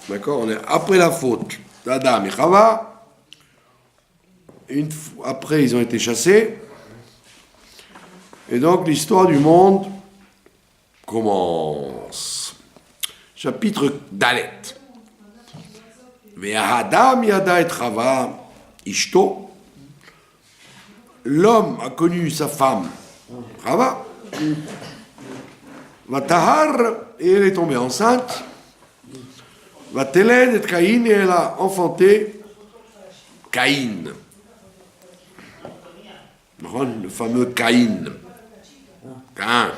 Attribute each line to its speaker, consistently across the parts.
Speaker 1: D'accord? On est après la faute d'Adam et Chava. Après, ils ont été chassés. Et donc, l'histoire du monde commence. Chapitre Dalet. Adam yada et Chava ishto. L'homme a connu sa femme, Chava. Vatahar, et elle est tombée enceinte. Vateled et Caïn, et elle a enfanté Caïn. Le fameux Caïn. Caïn.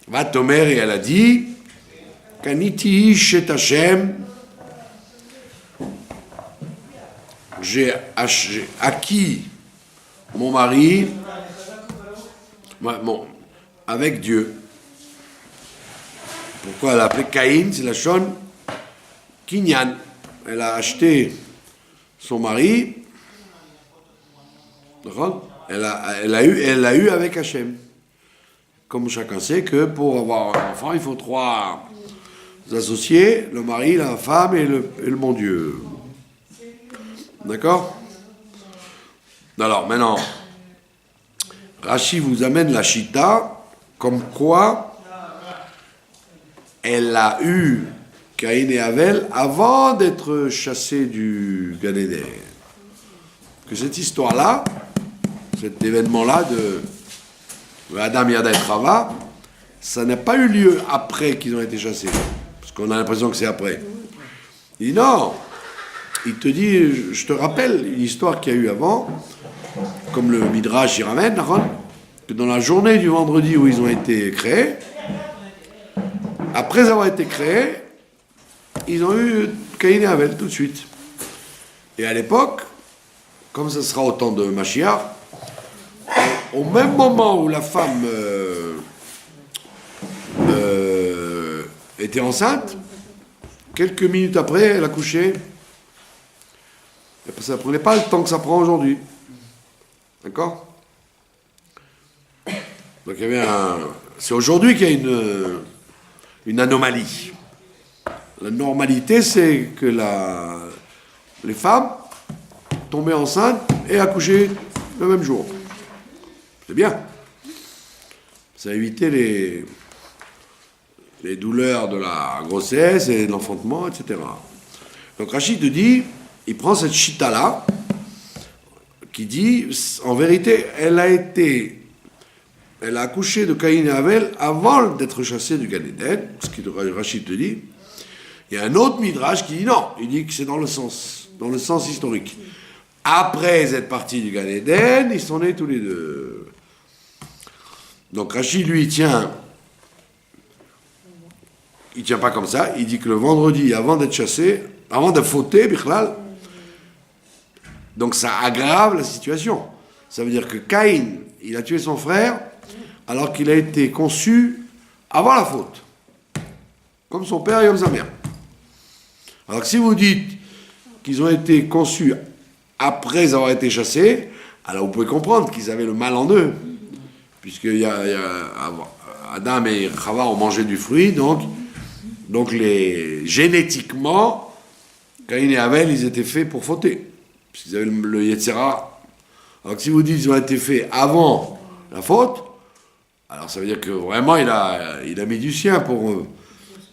Speaker 1: Vatomer, et elle a dit Kaniti ish et Hashem. J'ai acquis mon mari avec Dieu. Pourquoi elle a appelé Caïn? C'est la Shon Kinyan. Elle a acheté son mari. Elle l'a eu avec Hachem. Comme chacun sait que pour avoir un enfant, il faut 3 associés, le mari, la femme et le bon Dieu. D'accord? Alors maintenant, Rashi vous amène la Chita, comme quoi elle a eu Caïn et Abel avant d'être chassés du Gan Eden. Que cette histoire-là, cet événement-là de Adam, Yada et Chava, ça n'a pas eu lieu après qu'ils ont été chassés. Parce qu'on a l'impression que c'est après. Il dit non. Il te dit, je te rappelle une histoire qu'il y a eu avant, comme le Midrash y ramène, que dans la journée du vendredi où ils ont été créés, après avoir été créés, ils ont eu Caïn et Abel tout de suite. Et à l'époque, comme ce sera au temps de Mashiach, au même moment où la femme était enceinte, quelques minutes après, elle a couché. Ça ne prenait pas le temps que ça prend aujourd'hui. D'accord? Donc il y avait c'est aujourd'hui qu'il y a une anomalie. La normalité, c'est que les femmes tombaient enceintes et accouchaient le même jour. C'est bien. Ça a évité les douleurs de la grossesse et de l'enfantement, etc. Donc Rachid te dit, il prend cette chita-là, qui dit, en vérité, elle a accouché de Caïn et Abel avant d'être chassée du Gan Eden, ce que Rachid te dit. Il y a un autre Midrash qui dit non, il dit que c'est dans le sens historique. Après être partis du Gan Eden, ils sont nés tous les deux. Donc Rachid, lui, il tient pas comme ça, il dit que le vendredi, avant d'être chassé, avant de fauter, Bichlal, donc ça aggrave la situation. Ça veut dire que Caïn, il a tué son frère alors qu'il a été conçu avant la faute. Comme son père et comme sa mère. Alors que si vous dites qu'ils ont été conçus après avoir été chassés, alors vous pouvez comprendre qu'ils avaient le mal en eux. Puisque Adam et Chava ont mangé du fruit, donc génétiquement, Caïn et Abel, ils étaient faits pour fauter. Puisqu'ils avaient le Yetzera. Alors que si vous dites qu'ils ont été faits avant la faute, alors ça veut dire que vraiment il a mis du sien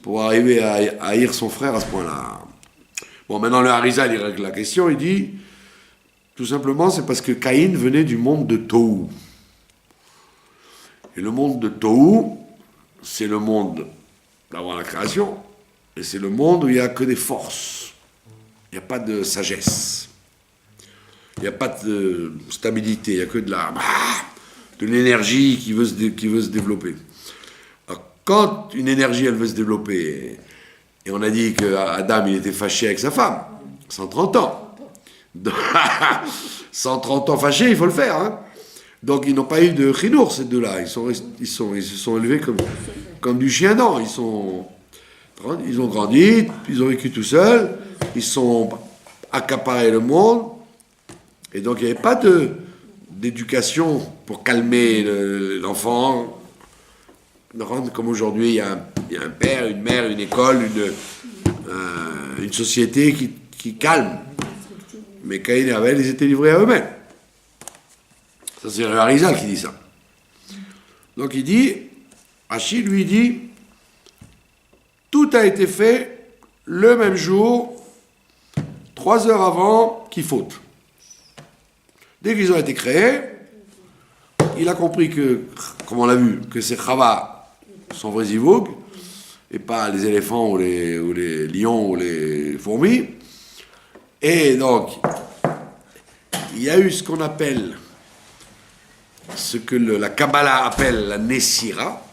Speaker 1: pour arriver à haïr son frère à ce point-là. Bon, maintenant le Harizal, il règle la question, il dit, tout simplement, c'est parce que Caïn venait du monde de Tohu. Et le monde de Tohu, c'est le monde d'avant la création, et c'est le monde où il n'y a que des forces. Il n'y a pas de sagesse. Il n'y a pas de stabilité, il n'y a que de l'énergie qui veut se développer. Alors, quand une énergie, elle veut se développer, et on a dit qu'Adam, il était fâché avec sa femme, 130 ans. 130 ans fâché, il faut le faire. Hein. Donc, ils n'ont pas eu de chinour, ces deux-là. Ils se sont élevés comme du chien dent. Ils ont grandi, ils ont vécu tout seuls, ils sont accaparés le monde. Et donc, il n'y avait pas d'éducation pour calmer l'enfant. Comme aujourd'hui, il y a un père, une mère, une école, une société qui calme. Mais Caïn et Abel, ils étaient livrés à eux-mêmes. Ça, c'est le Harizal qui dit ça. Donc il dit, Rachid lui dit, tout a été fait le même jour, 3 heures avant qu'il faute. Dès qu'ils ont été créés, il a compris que, comme on l'a vu, que c'est Chava, son vrai Zivoug, et pas les éléphants ou les lions ou les fourmis. Et donc, il y a eu ce qu'on appelle, ce que la Kabbalah appelle la Nessira.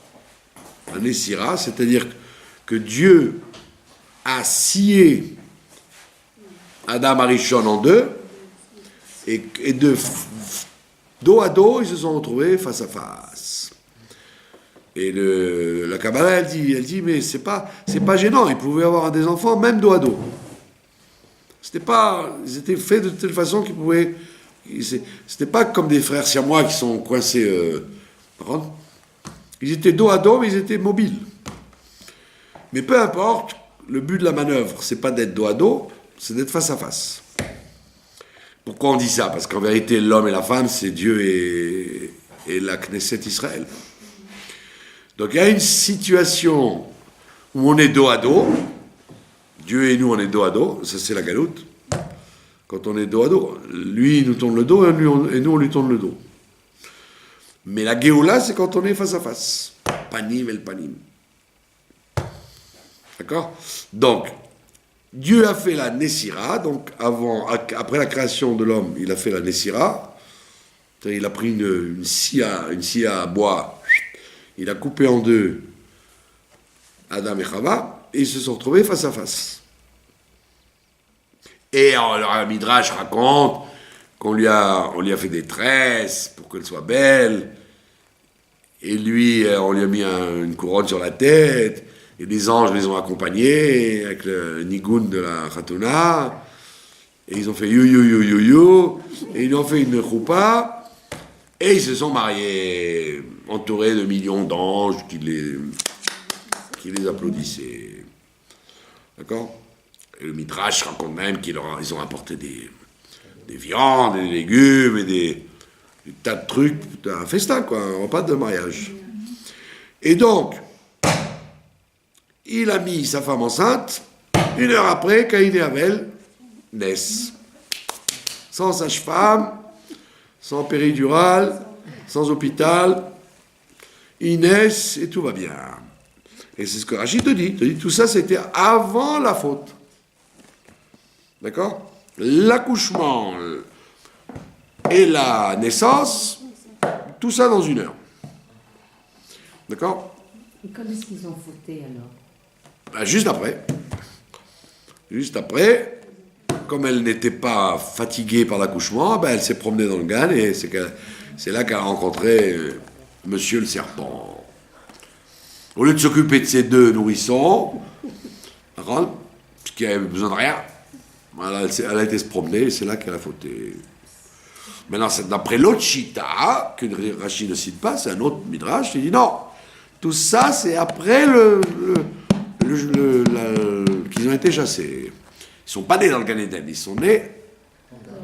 Speaker 1: La Nessira, c'est-à-dire que Dieu a scié Adam Arishon en deux, et de dos à dos, ils se sont retrouvés face à face. Et la Kabbalah, elle dit, mais c'est pas gênant, ils pouvaient avoir des enfants même dos à dos. Ils étaient faits de telle façon qu'ils pouvaient. C'était pas comme des frères siamois qui sont coincés. Ils étaient dos à dos, mais ils étaient mobiles. Mais peu importe, le but de la manœuvre, c'est pas d'être dos à dos, c'est d'être face à face. Pourquoi on dit ça? Parce qu'en vérité, l'homme et la femme, c'est Dieu et la Knesset Israël. Donc il y a une situation où on est dos à dos. Dieu et nous, on est dos à dos. Ça, c'est la galoute. Quand on est dos à dos, lui, il nous tourne le dos et nous, on lui tourne le dos. Mais la Géoula, c'est quand on est face à face. Panim el panim. D'accord? Donc, Dieu a fait la Nessira. Donc, après la création de l'homme, il a fait la Nessira. Il a pris une scie à bois. Il a coupé en deux Adam et Chava. Et ils se sont retrouvés face à face. Et le Midrash raconte qu'on lui a fait des tresses pour qu'elle soit belle. Et lui, on lui a mis une couronne sur la tête. Et les anges les ont accompagnés avec le nigoun de la Khatouna. Et ils ont fait you, you, you, you, you. Et ils ont fait une choupa. Et ils se sont mariés, entourés de millions d'anges qui les applaudissaient. D'accord? Et le Midrash raconte même qu'ils ont apporté des viandes, des légumes et des tas de trucs, un festin, quoi, un repas de mariage. Et donc, il a mis sa femme enceinte, 1 heure après, Caïn et Abel naissent. Sans sage-femme, sans péridurale, sans hôpital, ils naissent et tout va bien. Et c'est ce que Rachid te dit. Tout ça, c'était avant la faute. D'accord? L'accouchement et la naissance, tout ça dans 1 heure. D'accord?
Speaker 2: Et quand est-ce qu'ils ont fauté alors?
Speaker 1: Ben, juste après. Juste après, comme elle n'était pas fatiguée par l'accouchement, ben, elle s'est promenée dans le Gan et c'est là qu'elle a rencontré Monsieur le Serpent. Au lieu de s'occuper de ses 2 nourrissons, qui n'avaient besoin de rien, elle a été se promener et c'est là qu'elle a fauté. Maintenant, c'est d'après l'autre Chita, que Rachid ne cite pas, c'est un autre Midrash, qui dit non, tout ça c'est après qu'ils ont été chassés. Ils ne sont pas nés dans le Gan Eden, ils sont nés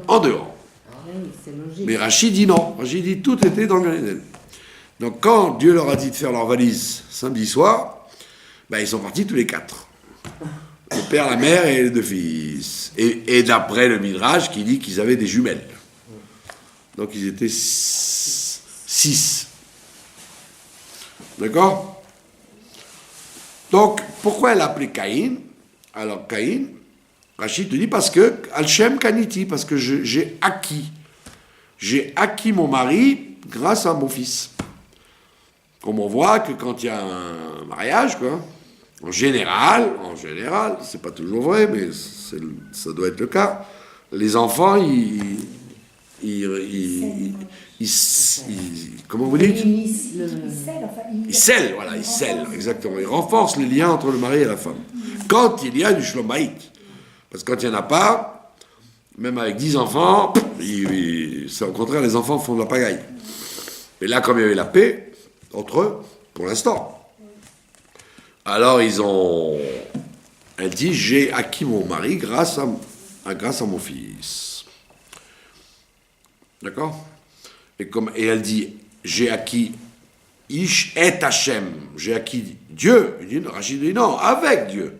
Speaker 1: en dehors.
Speaker 2: Oui, c'est logique.
Speaker 1: Mais Rachid dit non, Rachid dit tout était dans le Gan Eden. Donc quand Dieu leur a dit de faire leur valise samedi soir, ben, ils sont partis tous les 4. Le père, la mère et les 2 fils. Et d'après le Midrash qui dit qu'ils avaient des jumelles. Donc ils étaient 6. D'accord? Donc, pourquoi elle a appelé Caïn? Alors Caïn, Rachid te dit parce que Al-Shem Kaniti, parce que j'ai acquis mon mari grâce à mon fils. Comme on voit que quand il y a un mariage, quoi, en général, c'est pas toujours vrai, mais ça doit être le cas, les enfants, comment vous dites? Ils scellent, voilà, ils scellent, exactement. Ils renforcent les liens entre le mari et la femme. Quand il y a du shlomaït. Parce que quand il n'y en a pas, même avec 10 enfants, au contraire, les enfants font de la pagaille. Et là, comme il y avait la paix entre eux, pour l'instant, alors ils ont Elle dit, j'ai acquis mon mari grâce à mon fils. D'accord? Et elle dit, j'ai acquis Ish et Hachem. J'ai acquis Dieu. Il dit, Rachid dit non, avec Dieu.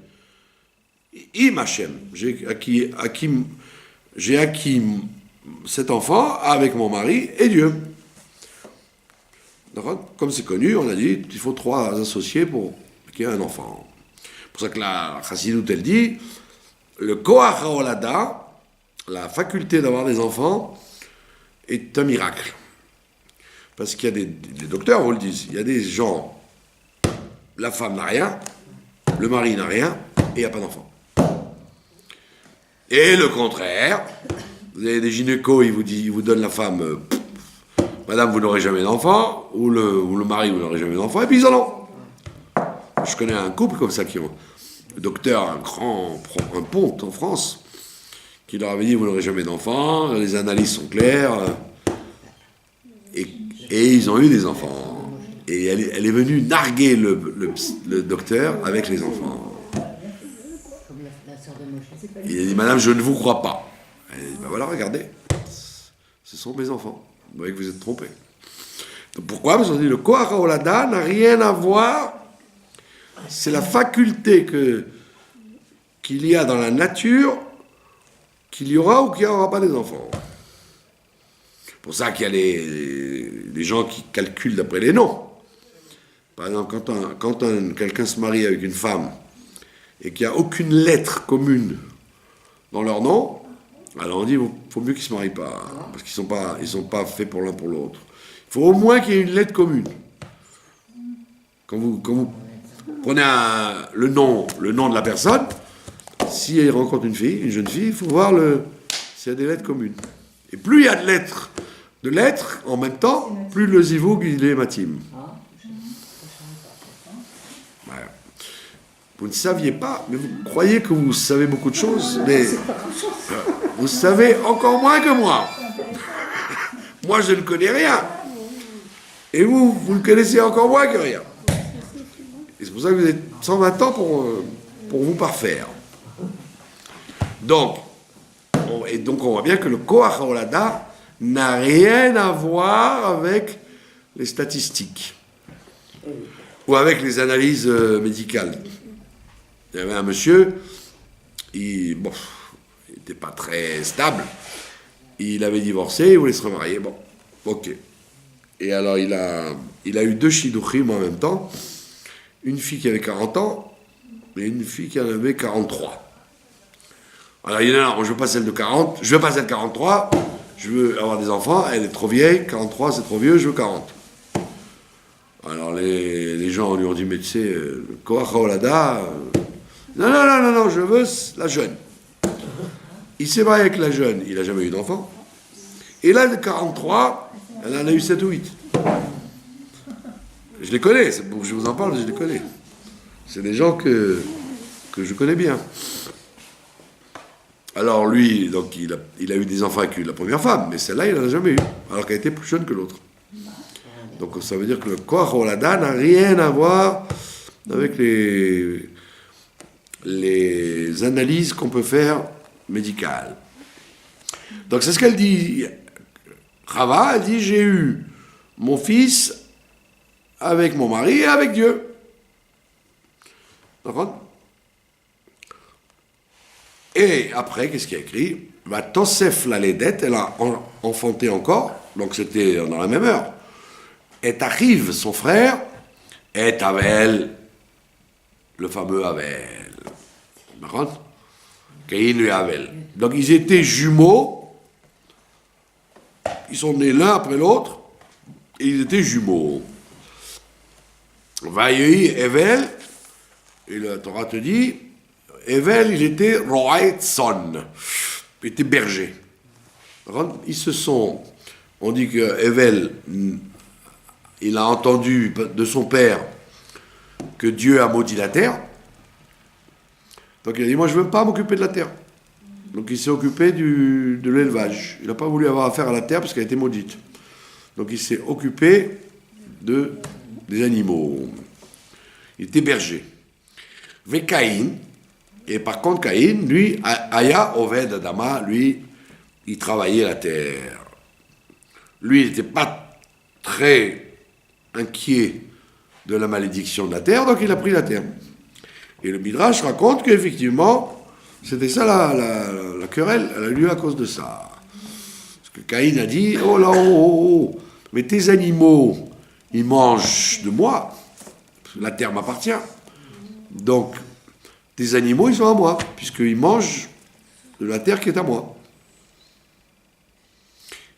Speaker 1: Im Hachem. J'ai acquis cet enfant avec mon mari et Dieu. D'accord? Comme c'est connu, on a dit, il faut 3 associés pour qu'il y ait un enfant. C'est pour ça que la Chassidoute, elle dit, le Koach HaOlada, la faculté d'avoir des enfants, est un miracle. Parce qu'il y a des docteurs vous le disent, il y a des gens, la femme n'a rien, le mari n'a rien, et il n'y a pas d'enfant. Et le contraire, vous avez des gynécos, ils vous donnent la femme, madame, vous n'aurez jamais d'enfant, ou le mari, vous n'aurez jamais d'enfant, et puis ils en ont. Je connais un couple comme ça qui ont, le docteur, un ponte en France, qui leur avait dit, vous n'aurez jamais d'enfant, les analyses sont claires, et ils ont eu des enfants. Et elle est venue narguer le docteur avec les enfants.
Speaker 2: Comme la sœur de Moshe.
Speaker 1: Il a dit, madame, je ne vous crois pas. Elle a dit, ben voilà, regardez, ce sont mes enfants. Vous voyez que vous êtes trompés. Donc pourquoi? Parce qu'on dit, le Koach HaOlada n'a rien à voir. C'est la faculté qu'il y a dans la nature, qu'il y aura ou qu'il n'y aura pas des enfants. C'est pour ça qu'il y a les gens qui calculent d'après les noms. Par exemple, quand quelqu'un se marie avec une femme et qu'il n'y a aucune lettre commune dans leur nom, alors on dit il faut mieux qu'ils ne se marient pas, parce qu'ils ne sont pas faits pour l'un pour l'autre. Il faut au moins qu'il y ait une lettre commune. Quand vous prenez le nom de la personne, si elle rencontre une jeune fille, il faut voir s'il y a des lettres communes. Et plus il y a de lettres en même temps, plus le zivoug il est matim. Ouais. Vous ne saviez pas, mais vous croyez que vous savez beaucoup de choses, mais vous savez encore moins que moi. Moi, je ne connais rien. Et vous le connaissez encore moins que rien. Et c'est pour ça que vous êtes 120 ans pour vous parfaire. Donc, on voit bien que le Koach HaOlada n'a rien à voir avec les statistiques ou avec les analyses médicales. Il y avait un monsieur, il n'était pas très stable, il avait divorcé, il voulait se remarier, bon, ok. Et alors il a eu 2 shidduchim en même temps, une fille qui avait 40 ans et une fille qui en avait 43. Alors il dit non, je veux pas celle de 40, je veux pas celle de 43, je veux avoir des enfants, elle est trop vieille, 43 c'est trop vieux, je veux 40. Alors les gens lui ont dit, mais tu sais, le Koach HaOlada, non, je veux la jeune. Il s'est marié avec la jeune, il n'a jamais eu d'enfant. Et là, de 43, elle en a eu 7 ou 8. Je les connais, c'est pour que je vous en parle, je les connais. C'est des gens que je connais bien. Alors lui, donc il a eu des enfants avec la première femme, mais celle-là, il n'en a jamais eu, alors qu'elle était plus jeune que l'autre. Donc ça veut dire que le Koach HaOlada n'a rien à voir avec les analyses qu'on peut faire médicales. Donc c'est ce qu'elle dit. Chava, elle dit, j'ai eu mon fils avec mon mari et avec Dieu. D'accord? Et après, qu'est-ce qu'il y a écrit? Va Tosef la Ledet, elle a enfanté encore, donc c'était dans la même heure. Et arrive son frère, et Avel, le fameux Avel. D'accord? Caïn et Avel. Donc ils étaient jumeaux, ils sont nés l'un après l'autre, et ils étaient jumeaux. Vaïei Evel, et la Torah te dit, Evel, il était Roaet Son, il était berger. Ils se sont, on dit que Evel, il a entendu de son père que Dieu a maudit la terre. Donc il a dit, moi je ne veux pas m'occuper de la terre. Donc il s'est occupé de l'élevage. Il n'a pas voulu avoir affaire à la terre parce qu'elle était maudite. Donc il s'est occupé des animaux. Il était berger. Caïn, Et par contre, Caïn, lui, Aya Oved Adama, lui, il travaillait la terre. Lui, il n'était pas très inquiet de la malédiction de la terre, donc il a pris la terre. Et le Midrash raconte qu'effectivement, c'était ça la querelle, elle a eu lieu à cause de ça. Parce que Caïn a dit, oh là, oh, mais tes animaux, ils mangent de moi, la terre m'appartient. Donc, tes animaux, ils sont à moi, puisqu'ils mangent de la terre qui est à moi.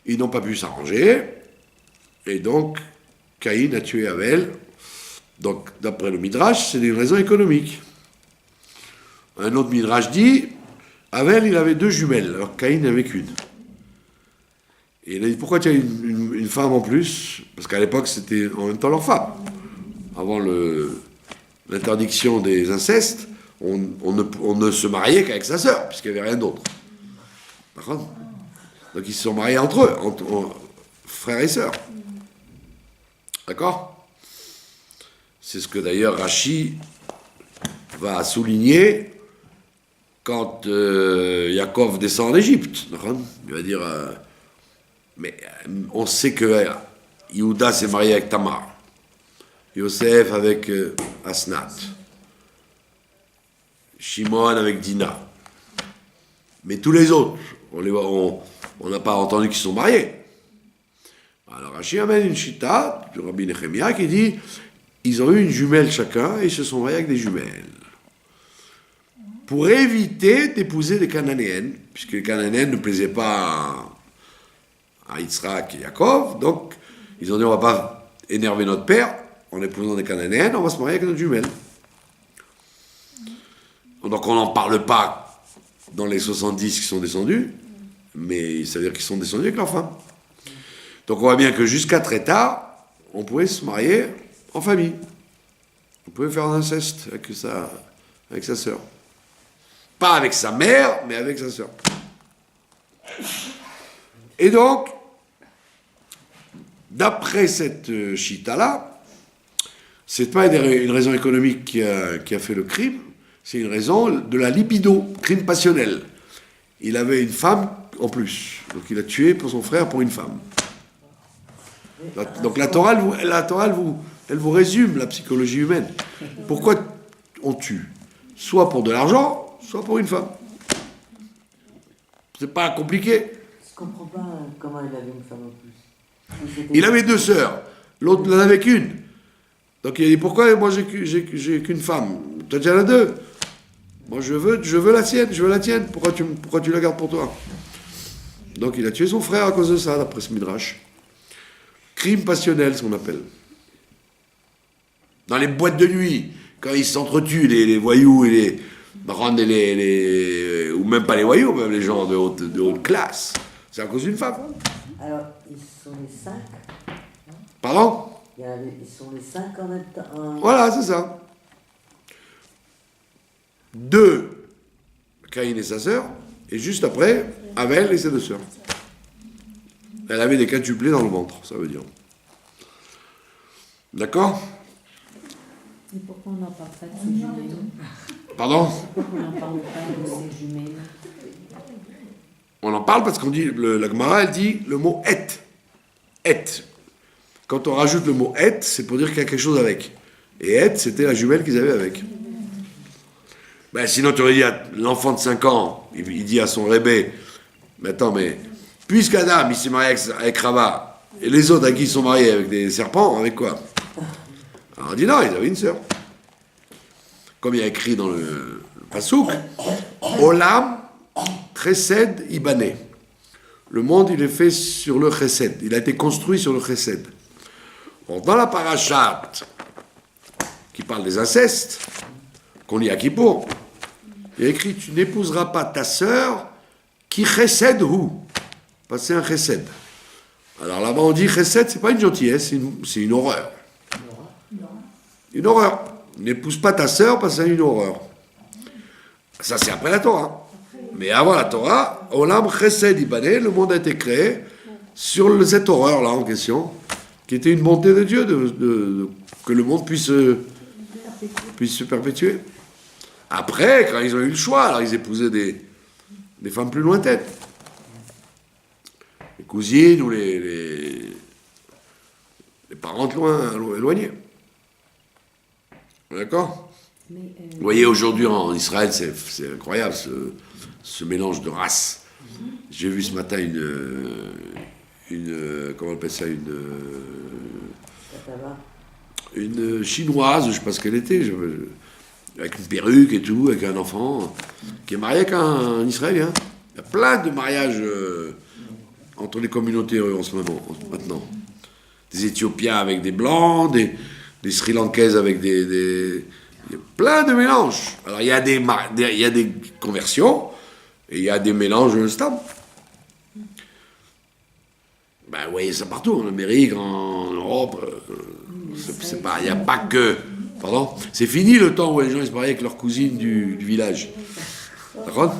Speaker 1: Ils n'ont pas pu s'arranger, et donc, Caïn a tué Abel. Donc, d'après le Midrash, c'est une raison économique. Un autre Midrash dit, Abel, il avait 2 jumelles, alors Caïn n'avait qu'une. Et il a dit, pourquoi tu as une femme en plus? Parce qu'à l'époque, c'était en même temps leur femme. Avant l'interdiction des incestes, on ne se mariait qu'avec sa sœur, puisqu'il n'y avait rien d'autre. D'accord? Donc ils se sont mariés entre eux, entre frères et sœurs. D'accord? C'est ce que d'ailleurs Rashi va souligner quand Yaakov descend en Égypte. Il va dire, mais on sait que Yehuda s'est marié avec Tamar, Yosef avec Asnat, Shimon avec Dina. Mais tous les autres, on n'a pas entendu qu'ils sont mariés. Alors Rashi amène une chita du Rabbi Nehemia qui dit, ils ont eu une jumelle chacun et ils se sont mariés avec des jumelles. Pour éviter d'épouser des Cananéennes, puisque les Cananéennes ne plaisaient pas à Yitzhak et Yaakov, donc ils ont dit, on ne va pas énerver notre père en épousant des Cananéennes, on va se marier avec notre jumelle. Donc on n'en parle pas dans les 70 qui sont descendus, mais ça veut dire qu'ils sont descendus avec leur femme. Donc on voit bien que jusqu'à très tard, on pouvait se marier en famille. On pouvait faire un inceste avec sa sœur. Pas avec sa mère, mais avec sa sœur. Et donc, d'après cette chita-là, c'est pas une raison économique qui a fait le crime, c'est une raison de la libido, crime passionnel. Il avait une femme en plus, donc il a tué pour son frère pour une femme. Donc la Torah, elle vous résume la psychologie humaine. Pourquoi on tue? Soit pour de l'argent, soit pour une femme. C'est pas compliqué.
Speaker 2: Je comprends pas comment il avait une femme en plus.
Speaker 1: Il avait 2 sœurs, l'autre n'en avait qu'une. Donc il a dit, pourquoi moi j'ai qu'une femme? Toi tu en as 2. Moi je veux la tienne, pourquoi tu la gardes pour toi? Donc il a tué son frère à cause de ça, d'après ce Midrash. Crime passionnel, ce qu'on appelle. Dans les boîtes de nuit, quand ils s'entretuent, les voyous et ou même pas les voyous, même les gens de haute classe, c'est à cause d'une femme.
Speaker 2: Alors, ils sont les 5.
Speaker 1: Pardon?
Speaker 2: Ils sont les 5 en même temps.
Speaker 1: Voilà, c'est ça. 2, Caïn et sa sœur, et juste après, Abel et ses 2 sœurs. Elle avait des quintuplés dans le ventre, ça veut dire. D'accord?
Speaker 3: Et pourquoi on n'en parle pas de ces jumelles?
Speaker 1: Pardon?
Speaker 3: Pourquoi on n'en parle pas de ces jumelles?
Speaker 1: On en parle parce qu'on dit, la Gemara, elle dit le mot et. Et. Quand on rajoute le mot et, c'est pour dire qu'il y a quelque chose avec. Et et, c'était la jumelle qu'ils avaient avec. Ben, sinon, tu aurais dit à l'enfant de 5 ans, il dit à son rébé, mais attends, mais puisqu'Adam, il s'est marié avec Rava, et les autres à qui ils sont mariés avec des serpents, avec quoi? Alors on dit non, ils avaient une sœur. Comme il y a écrit dans le Pasouk, Olam Chesed Ibané. Le monde, il est fait sur le Chesed. Il a été construit sur le Chesed. Bon, dans la parashat qui parle des incestes, qu'on lit à Kippour, il y a écrit, tu n'épouseras pas ta sœur qui Chesed hu. Parce que c'est un Chesed. Alors là-bas, on dit Chesed, c'est pas une gentillesse, c'est une horreur. Une horreur. N'épouse pas ta sœur parce que c'est une horreur. Ça, c'est après la Torah. Mais avant la Torah, Olam Chesed Ibané, le monde a été créé sur cette horreur-là en question, qui était une bonté de Dieu, que le monde puisse se perpétuer. Après, quand ils ont eu le choix, alors ils épousaient des femmes plus lointaines. Les cousines ou les parents éloignés. D'accord? Vous voyez, aujourd'hui en Israël, c'est incroyable ce mélange de races. J'ai vu ce matin comment on appelle ça, une chinoise, je ne sais pas ce qu'elle était, avec une perruque et tout, avec un enfant, qui est marié avec un Israélien. Il y a plein de mariages entre les communautés en ce moment, maintenant. Des Éthiopiens avec des Blancs, des Sri Lankaises avec il y a plein de mélanges. Alors il y a des conversions et il y a des mélanges stables. Ben, vous voyez ça partout, en Amérique, en Europe. Il n'y a pas que. Pardon? C'est fini le temps où les gens se mariaient avec leurs cousines du village. D'accord?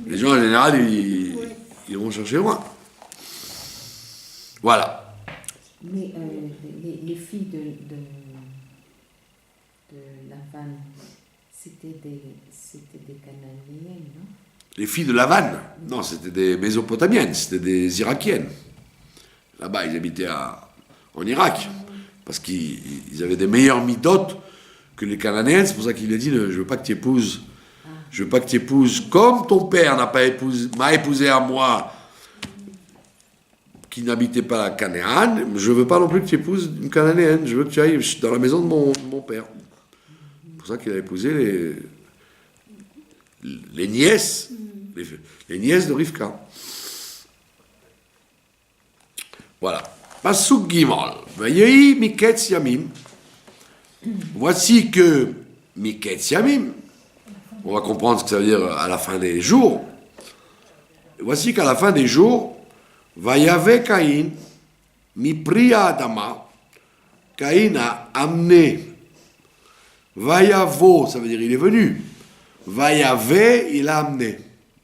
Speaker 1: Les gens en général, ils vont chercher loin. Voilà.
Speaker 3: Mais les filles de Lavan, c'était des Cananéennes, non?
Speaker 1: Les filles de Lavan? Non, c'était des Mésopotamiennes, c'était des Irakiennes. Là-bas, ils habitaient en Irak. Parce qu'ils avaient des meilleures midotes que les Cananéennes. C'est pour ça qu'il a dit, je veux pas que tu épouses. Je veux pas que tu épouses comme ton père m'a épousé à moi, qui n'habitait pas à Canaan. Je veux pas non plus que tu épouses une Cananéenne. Je veux que tu ailles dans la maison de mon père. C'est pour ça qu'il a épousé les nièces, les nièces de Rivka. Voilà. Pasuk Gimel. Vayehi miketz yamim. Voici que miketz yamim. On va comprendre ce que ça veut dire à la fin des jours. Voici qu'à la fin des jours, Vayave Caïn, mi priya adama. Caïn a amené. Vayavo, ça veut dire il est venu. Vayave, il a amené.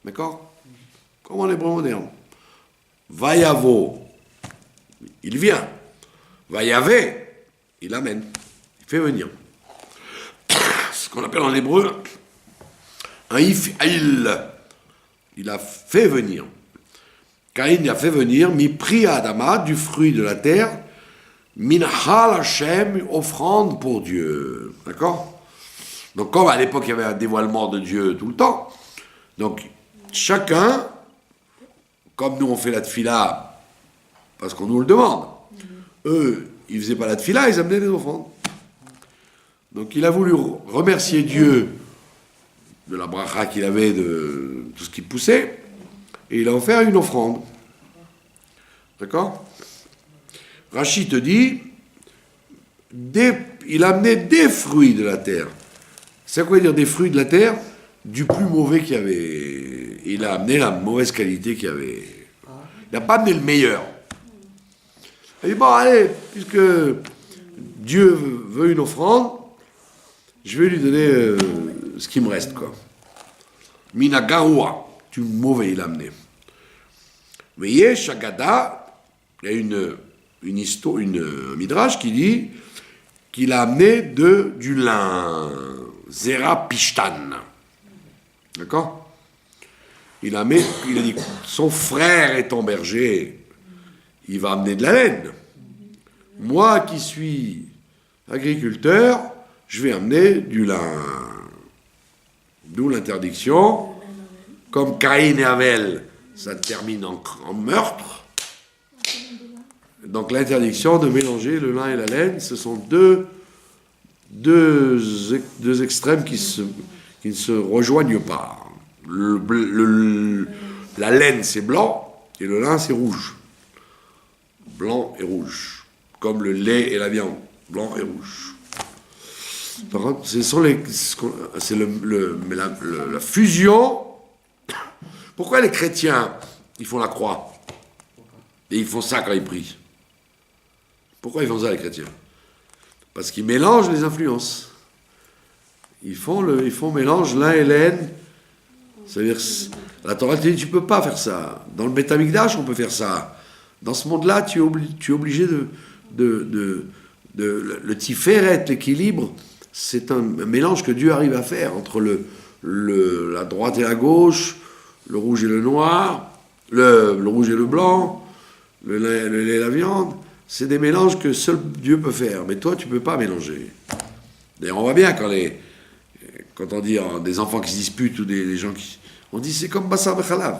Speaker 1: D'accord? Comme en hébreu moderne. Vayavo, il vient. Vayave, il amène. Il fait venir. Ce qu'on appelle en hébreu un if'il. Il a fait venir. Caïn a fait venir mi priya adama, du fruit de la terre, minchal Hashem, offrande pour Dieu. D'accord? Donc, comme à l'époque il y avait un dévoilement de Dieu tout le temps, donc chacun, comme nous on fait la tfila parce qu'on nous le demande, eux, ils ne faisaient pas la tfila, ils amenaient des offrandes. Donc il a voulu remercier Dieu de la bracha qu'il avait, de tout ce qui poussait, et il a offert une offrande. D'accord? Rachid te dit, il a amené des fruits de la terre. C'est quoi dire des fruits de la terre? Du plus mauvais qu'il y avait. Il a amené la mauvaise qualité qu'il y avait. Il n'a pas amené le meilleur. Il dit, bon, allez, puisque Dieu veut une offrande, je vais lui donner ce qui me reste, quoi. Mina garoua, du mauvais, il a amené. Vous voyez, Shagada, il y a une midrash qui dit qu'il a amené du lin, Zera Pishtan. D'accord? Il a dit, son frère étant berger, il va amener de la laine. Moi qui suis agriculteur, je vais amener du lin. D'où l'interdiction. Comme Caïn et Abel, ça termine en meurtre. Donc l'interdiction de mélanger le lin et la laine, ce sont deux extrêmes qui ne se rejoignent pas. La laine, c'est blanc, et le lin, c'est rouge. Blanc et rouge. Comme le lait et la viande. Blanc et rouge. Par contre, c'est la fusion. Pourquoi les chrétiens, ils font la croix? Et ils font ça quand ils prient. Pourquoi ils font ça, les chrétiens? Parce qu'ils mélangent les influences. Ils font mélange lin et laine. C'est-à-dire, la Torah te dit, tu ne peux pas faire ça. Dans le Beth Amikdash, on peut faire ça. Dans ce monde-là, tu es obligé le tiferet, l'équilibre, c'est un mélange que Dieu arrive à faire entre la droite et la gauche, le rouge et le noir, le rouge et le blanc, le lait et la viande. C'est des mélanges que seul Dieu peut faire. Mais toi, tu ne peux pas mélanger. D'ailleurs, on voit bien quand on dit des enfants qui se disputent ou des gens qui... On dit c'est comme Bassar Bechalav.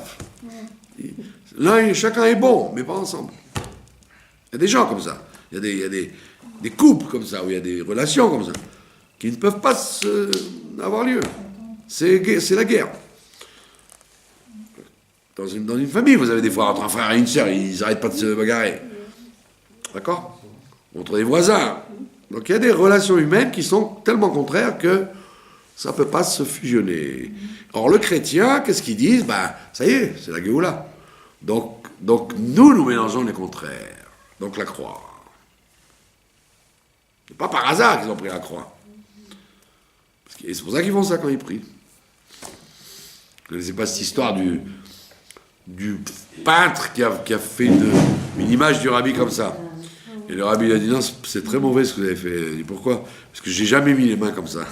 Speaker 1: Chacun est bon, mais pas ensemble. Il y a des gens comme ça. Il y a des couples comme ça, où il y a des relations comme ça, qui ne peuvent pas avoir lieu. C'est la guerre. Dans une famille, vous avez des fois entre un frère et une sœur, ils n'arrêtent pas de se bagarrer. D'accord? Entre des voisins. Donc il y a des relations humaines qui sont tellement contraires que ça ne peut pas se fusionner. Or, le chrétien, qu'est-ce qu'ils disent? Ça y est, c'est la Géoula. Donc nous mélangeons les contraires. Donc la croix. C'est pas par hasard qu'ils ont pris la croix. Et c'est pour ça qu'ils font ça quand ils prient. Vous ne connaissez pas cette histoire du peintre qui a fait une image du rabbi comme ça. Et le rabbi il a dit non, c'est très mauvais ce que vous avez fait. Il dit pourquoi? Parce que j'ai jamais mis les mains comme ça.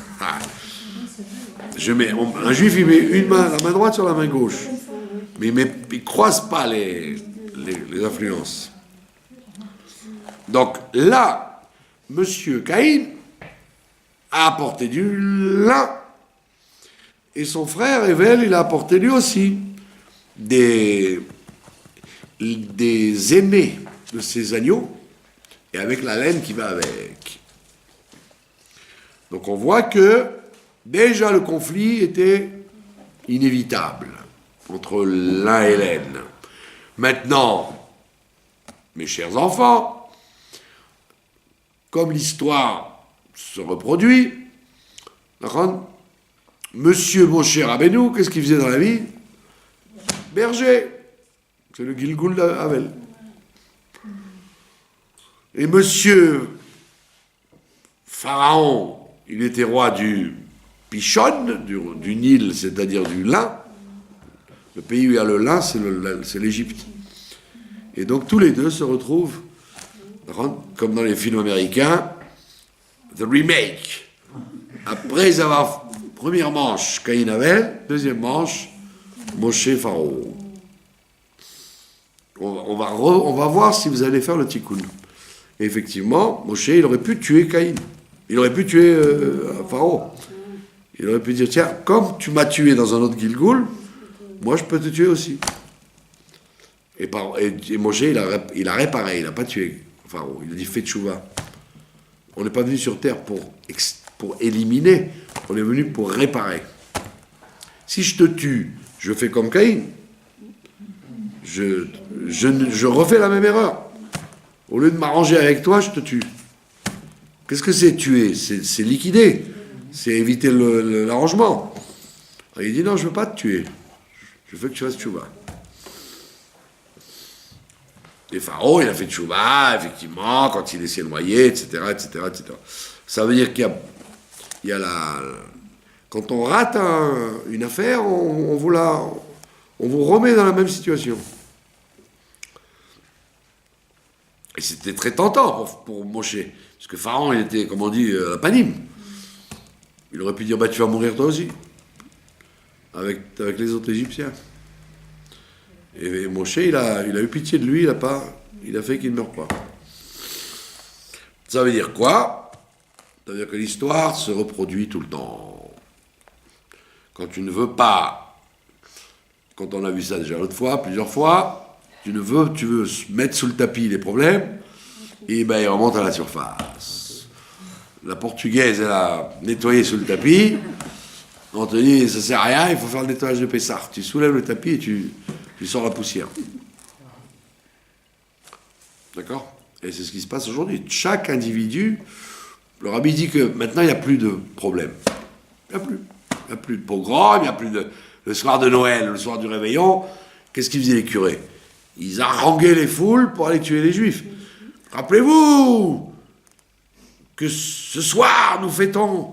Speaker 1: Un juif il met la main droite sur la main gauche. Mais il ne croise pas les influences. Donc là, Monsieur Caïn a apporté du lin. Et son frère Evel, il a apporté lui aussi des aînés de ces agneaux, et avec la laine qui va avec. Donc on voit que déjà le conflit était inévitable entre lin et laine. Maintenant, mes chers enfants, comme l'histoire se reproduit, Monsieur Moshe Rabbeinu, qu'est-ce qu'il faisait dans la vie? Berger. C'est le Gilgul d'Avel. Et Monsieur Pharaon, il était roi du Pishon, du Nil, c'est-à-dire du lin. Le pays où il y a le lin, c'est l'Égypte. Et donc tous les deux se retrouvent, comme dans les films américains, the remake. Après avoir, première manche, Caïn Abel, deuxième manche, Moshe Pharaon. On va voir si vous allez faire le tikkun. Et effectivement, Moshe, il aurait pu tuer Caïn. Il aurait pu tuer Pharaon. Il aurait pu dire, tiens, comme tu m'as tué dans un autre Gilgul, moi je peux te tuer aussi. Et Moshe, il a réparé, il n'a pas tué Pharaon. Il a dit, fais tchouva. On n'est pas venu sur terre pour éliminer, on est venu pour réparer. Si je te tue, je fais comme Caïn. Je refais la même erreur. Au lieu de m'arranger avec toi, je te tue. Qu'est-ce que c'est tuer? C'est liquider. C'est éviter l'arrangement. Il dit non, je ne veux pas te tuer. Je veux que tu fasses tchouva. Et Pharaon, il a fait tchouva, effectivement, quand il s'est noyé, etc., etc., etc. Ça veut dire qu'il y a quand on rate une affaire, on vous remet dans la même situation. Et c'était très tentant pour Moshe. Parce que Pharaon, il était, comme on dit, à la panime. Il aurait pu dire, tu vas mourir toi aussi. Avec les autres Égyptiens. Et Moshe, il a eu pitié de lui, il a fait qu'il ne meure pas. Ça veut dire quoi? Ça veut dire que l'histoire se reproduit tout le temps. Quand tu ne veux pas, quand on a vu ça déjà l'autre fois, plusieurs fois, tu veux mettre sous le tapis les problèmes, et ben ils remontent à la surface. La portugaise, elle a nettoyé sous le tapis, on te dit, ça sert à rien, il faut faire le nettoyage de Pessah. Tu soulèves le tapis et tu sors la poussière. D'accord? Et c'est ce qui se passe aujourd'hui. Chaque individu, le rabbi dit que maintenant il n'y a plus de problème. Il n'y a plus de pogrom, il n'y a plus de... Le soir de Noël, le soir du réveillon, qu'est-ce qu'ils faisaient les curés? Ils haranguaient les foules pour aller tuer les juifs. Rappelez-vous que ce soir, nous fêtons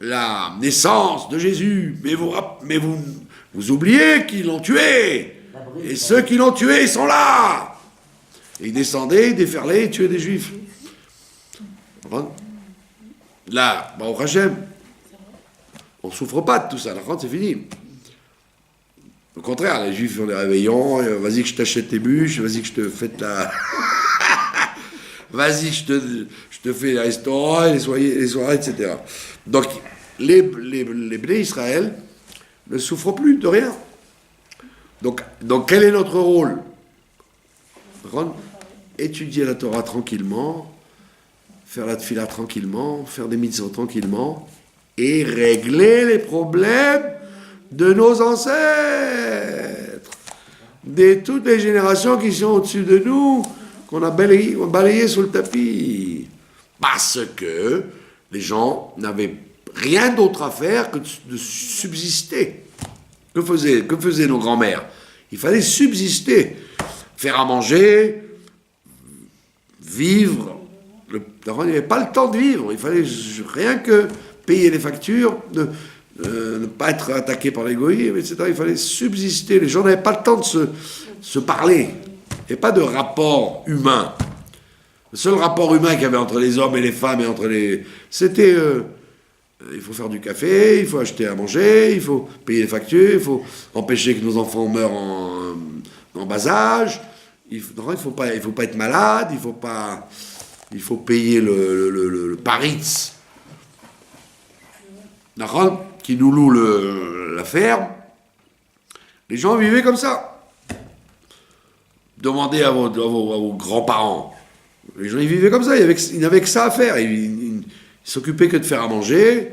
Speaker 1: la naissance de Jésus, mais vous oubliez qu'ils l'ont tué. Et ceux qui l'ont tué, ils sont là. Et ils descendaient, ils déferlaient, ils tuaient des juifs. Là, Baruch Hashem, on ne souffre pas de tout ça, la France c'est fini. Au contraire, les Juifs font des réveillons, vas-y que je t'achète tes bûches, vas-y que je te fête la... vas-y, je te fais les restaurants, les soirées, etc. Donc, les Bnei Israël ne souffrent plus de rien. Donc quel est notre rôle? Étudier la Torah tranquillement, faire la tfila tranquillement, faire des mitzvot tranquillement, et régler les problèmes de nos ancêtres, de toutes les générations qui sont au-dessus de nous, qu'on a balayé sous le tapis. Parce que les gens n'avaient rien d'autre à faire que de subsister. Que faisaient nos grands-mères? Il fallait subsister, faire à manger, vivre. Il n'y avait pas le temps de vivre, il fallait rien que payer les factures, ne pas être attaqué par l'égoïsme, etc. Il fallait subsister. Les gens n'avaient pas le temps de se parler. Il n'y avait pas de rapport humain. Le seul rapport humain qu'il y avait entre les hommes et les femmes et entre les... C'était... il faut faire du café, il faut acheter à manger, il faut payer les factures, il faut empêcher que nos enfants meurent en bas âge. Il faut pas être malade, il faut payer le paritz. D'accord, qui nous loue la ferme. Les gens vivaient comme ça. Demandez à vos grands-parents. Les gens, ils vivaient comme ça, ils n'avaient que ça à faire. Ils s'occupaient que de faire à manger.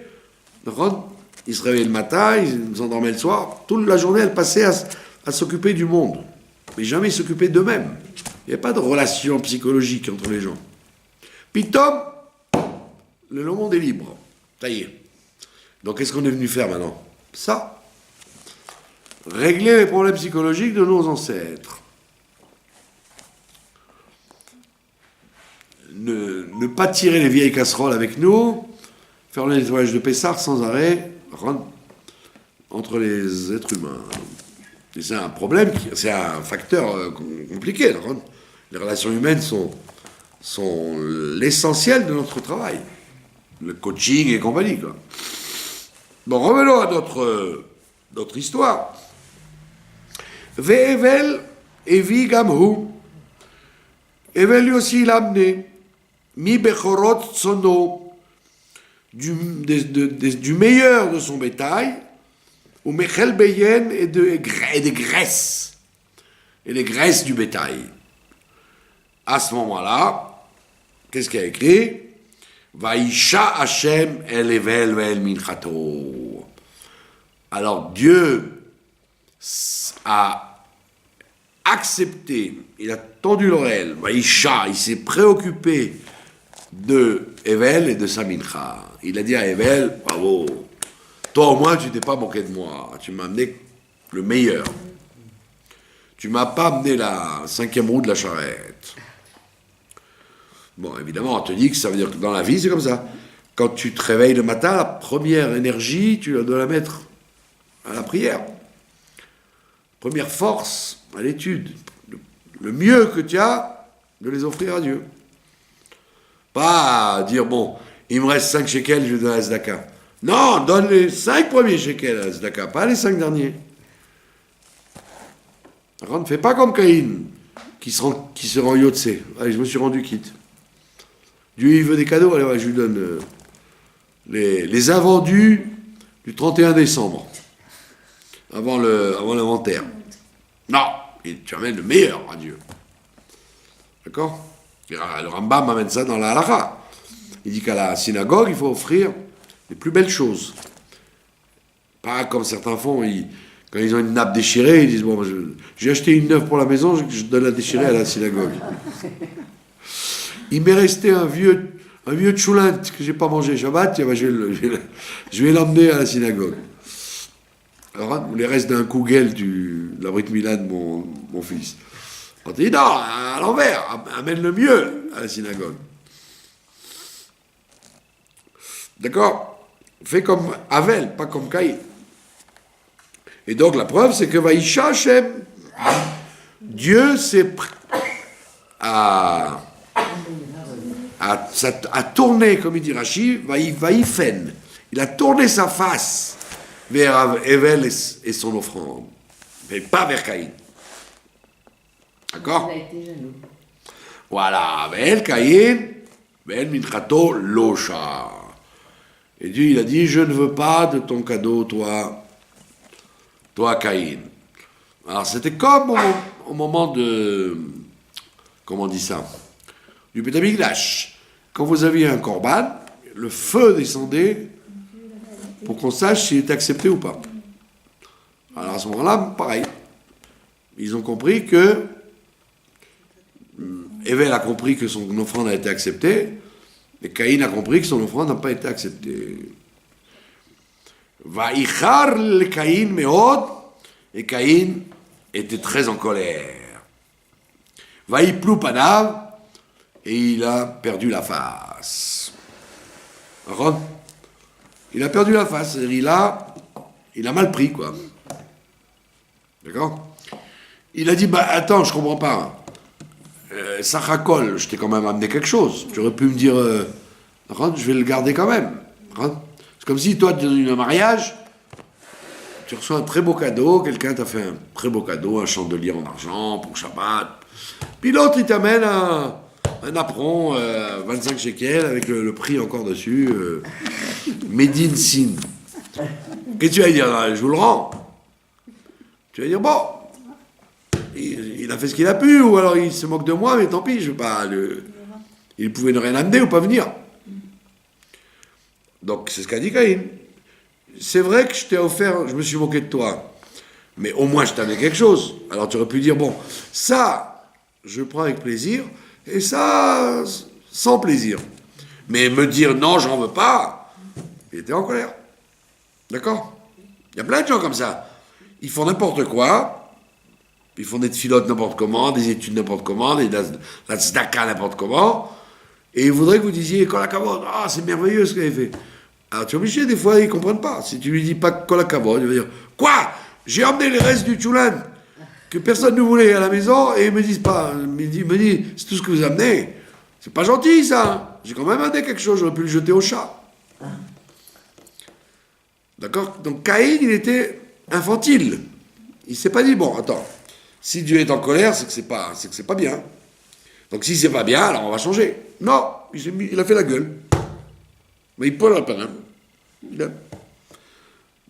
Speaker 1: D'accord, ils se réveillaient le matin, ils s'endormaient le soir. Toute la journée, elle passait à s'occuper du monde. Mais jamais ils s'occupaient d'eux-mêmes. Il n'y avait pas de relation psychologique entre les gens. Puis Tom, le monde est libre. Ça y est. Donc qu'est-ce qu'on est venu faire maintenant? Ça. Régler les problèmes psychologiques de nos ancêtres. Ne pas tirer les vieilles casseroles avec nous, faire le nettoyage de Pessah sans arrêt, entre les êtres humains. Et c'est un problème, c'est un facteur compliqué. Les relations humaines sont l'essentiel de notre travail. Le coaching et compagnie, quoi. Bon, revenons à notre histoire. Ve'evel evi gamhu. Evel lui aussi il a amené mi bechorot tsono, du meilleur de son bétail, ou mechel beyen et des graisses, et les graisses du bétail. À ce moment-là, qu'est-ce qu'il y a écrit? Vaïcha Hashem el evel ve'el minchato. Alors Dieu a accepté, il a tendu l'oreille, Vaïcha, il s'est préoccupé de Evel et de sa mincha. Il a dit à Evel, bravo, toi au moins tu t'es pas moqué de moi, tu m'as amené le meilleur. Tu m'as pas amené la 5e roue de la charrette. Bon, évidemment, on te dit que ça veut dire que dans la vie, c'est comme ça. Quand tu te réveilles le matin, la première énergie, tu dois la mettre à la prière. Première force, à l'étude. Le mieux que tu as, de les offrir à Dieu. Pas dire, bon, il me reste 5 shekels, je vais donner à la tzedaka. Non, donne les 5 premiers shekels à la tzedaka, pas les 5 derniers. Ne fais pas comme Caïn, qui se rend Yotse. Allez, je me suis rendu quitte. Dieu, il veut des cadeaux, allez, ouais, je lui donne les invendus du 31 décembre, avant l'inventaire. Non, tu amènes le meilleur à Dieu. D'accord? Le Rambam amène ça dans la halakha. Il dit qu'à la synagogue, il faut offrir les plus belles choses. Pas comme certains font, quand ils ont une nappe déchirée, ils disent, bon, j'ai acheté une neuve pour la maison, je donne la déchirée à la synagogue. Il m'est resté un vieux tchoulint que j'ai pas mangé Shabbat, je vais l'emmener à la synagogue. Alors, les restes d'un kougel de la Brit Mila de mon fils. On dit non, à l'envers, amène le mieux à la synagogue. D'accord? Fais comme Avel, pas comme Caïn. Et donc la preuve, c'est que Vaïcha Hashem, Dieu s'est a tourné, comme il dit Rashi, Vaïfen. Il a tourné sa face vers Evel et son offrande, mais pas vers Caïn. D'accord?
Speaker 3: Il a été jaloux.
Speaker 1: Voilà, Ve'el Caïn, Ve'el Minchato Locha. Et Dieu, il a dit, je ne veux pas de ton cadeau, toi Caïn. Alors, c'était comme au moment de, comment on dit ça, du Beth Amikdash. Quand vous aviez un korban, le feu descendait pour qu'on sache s'il était accepté ou pas. Alors, à ce moment-là, pareil. Ils ont compris que Evel a compris que son offrande a été acceptée, et Caïn a compris que son offrande n'a pas été acceptée. Vaïchar le Caïn meod, et Caïn était très en colère. Vaïplou panav, et il a perdu la face. D'accord? Il a perdu la face, c'est-à-dire il a mal pris, quoi. D'accord? Il a dit, bah attends, je comprends pas. Sachakol, je t'ai quand même amené quelque chose. Tu aurais pu me dire, je vais le garder quand même. C'est comme si toi, dans un mariage, tu reçois un très beau cadeau, quelqu'un t'a fait un très beau cadeau, un chandelier en argent pour Shabbat. Puis l'autre, il t'amène un apron, 25 shekels, avec le prix encore dessus, Made in Sin. Qu'est-ce que tu vas dire? Je vous le rends. Tu vas dire, bon, il a fait ce qu'il a pu, ou alors il se moque de moi, mais tant pis, je veux pas il pouvait ne rien amener ou pas venir. Donc c'est ce qu'a dit Caïn. C'est vrai que je t'ai offert, je me suis moqué de toi, mais au moins je t'ai amené quelque chose. Alors tu aurais pu dire, bon, ça, je prends avec plaisir, et ça, sans plaisir. Mais me dire, non, j'en veux pas, il était en colère. D'accord? Il y a plein de gens comme ça. Ils font n'importe quoi. Ils font des tfilotes n'importe comment, des études n'importe comment, la tzedaka n'importe comment, et ils voudraient que vous disiez Kol HaKavod, ah c'est merveilleux ce qu'il avait fait. Alors tu es obligé, des fois ils ne comprennent pas. Si tu lui dis pas Kol HaKavod, il va dire quoi? J'ai emmené les restes du tchoulan que personne ne voulait à la maison, et ils me disent pas, me dit c'est tout ce que vous amenez. C'est pas gentil ça. J'ai quand même amené quelque chose, j'aurais pu le jeter au chat. D'accord? Donc Caïn, il était infantile. Il s'est pas dit bon, attends. Si Dieu est en colère, c'est que c'est pas bien. Donc si c'est pas bien, alors on va changer. Non, il a fait la gueule. Mais il peut la peine.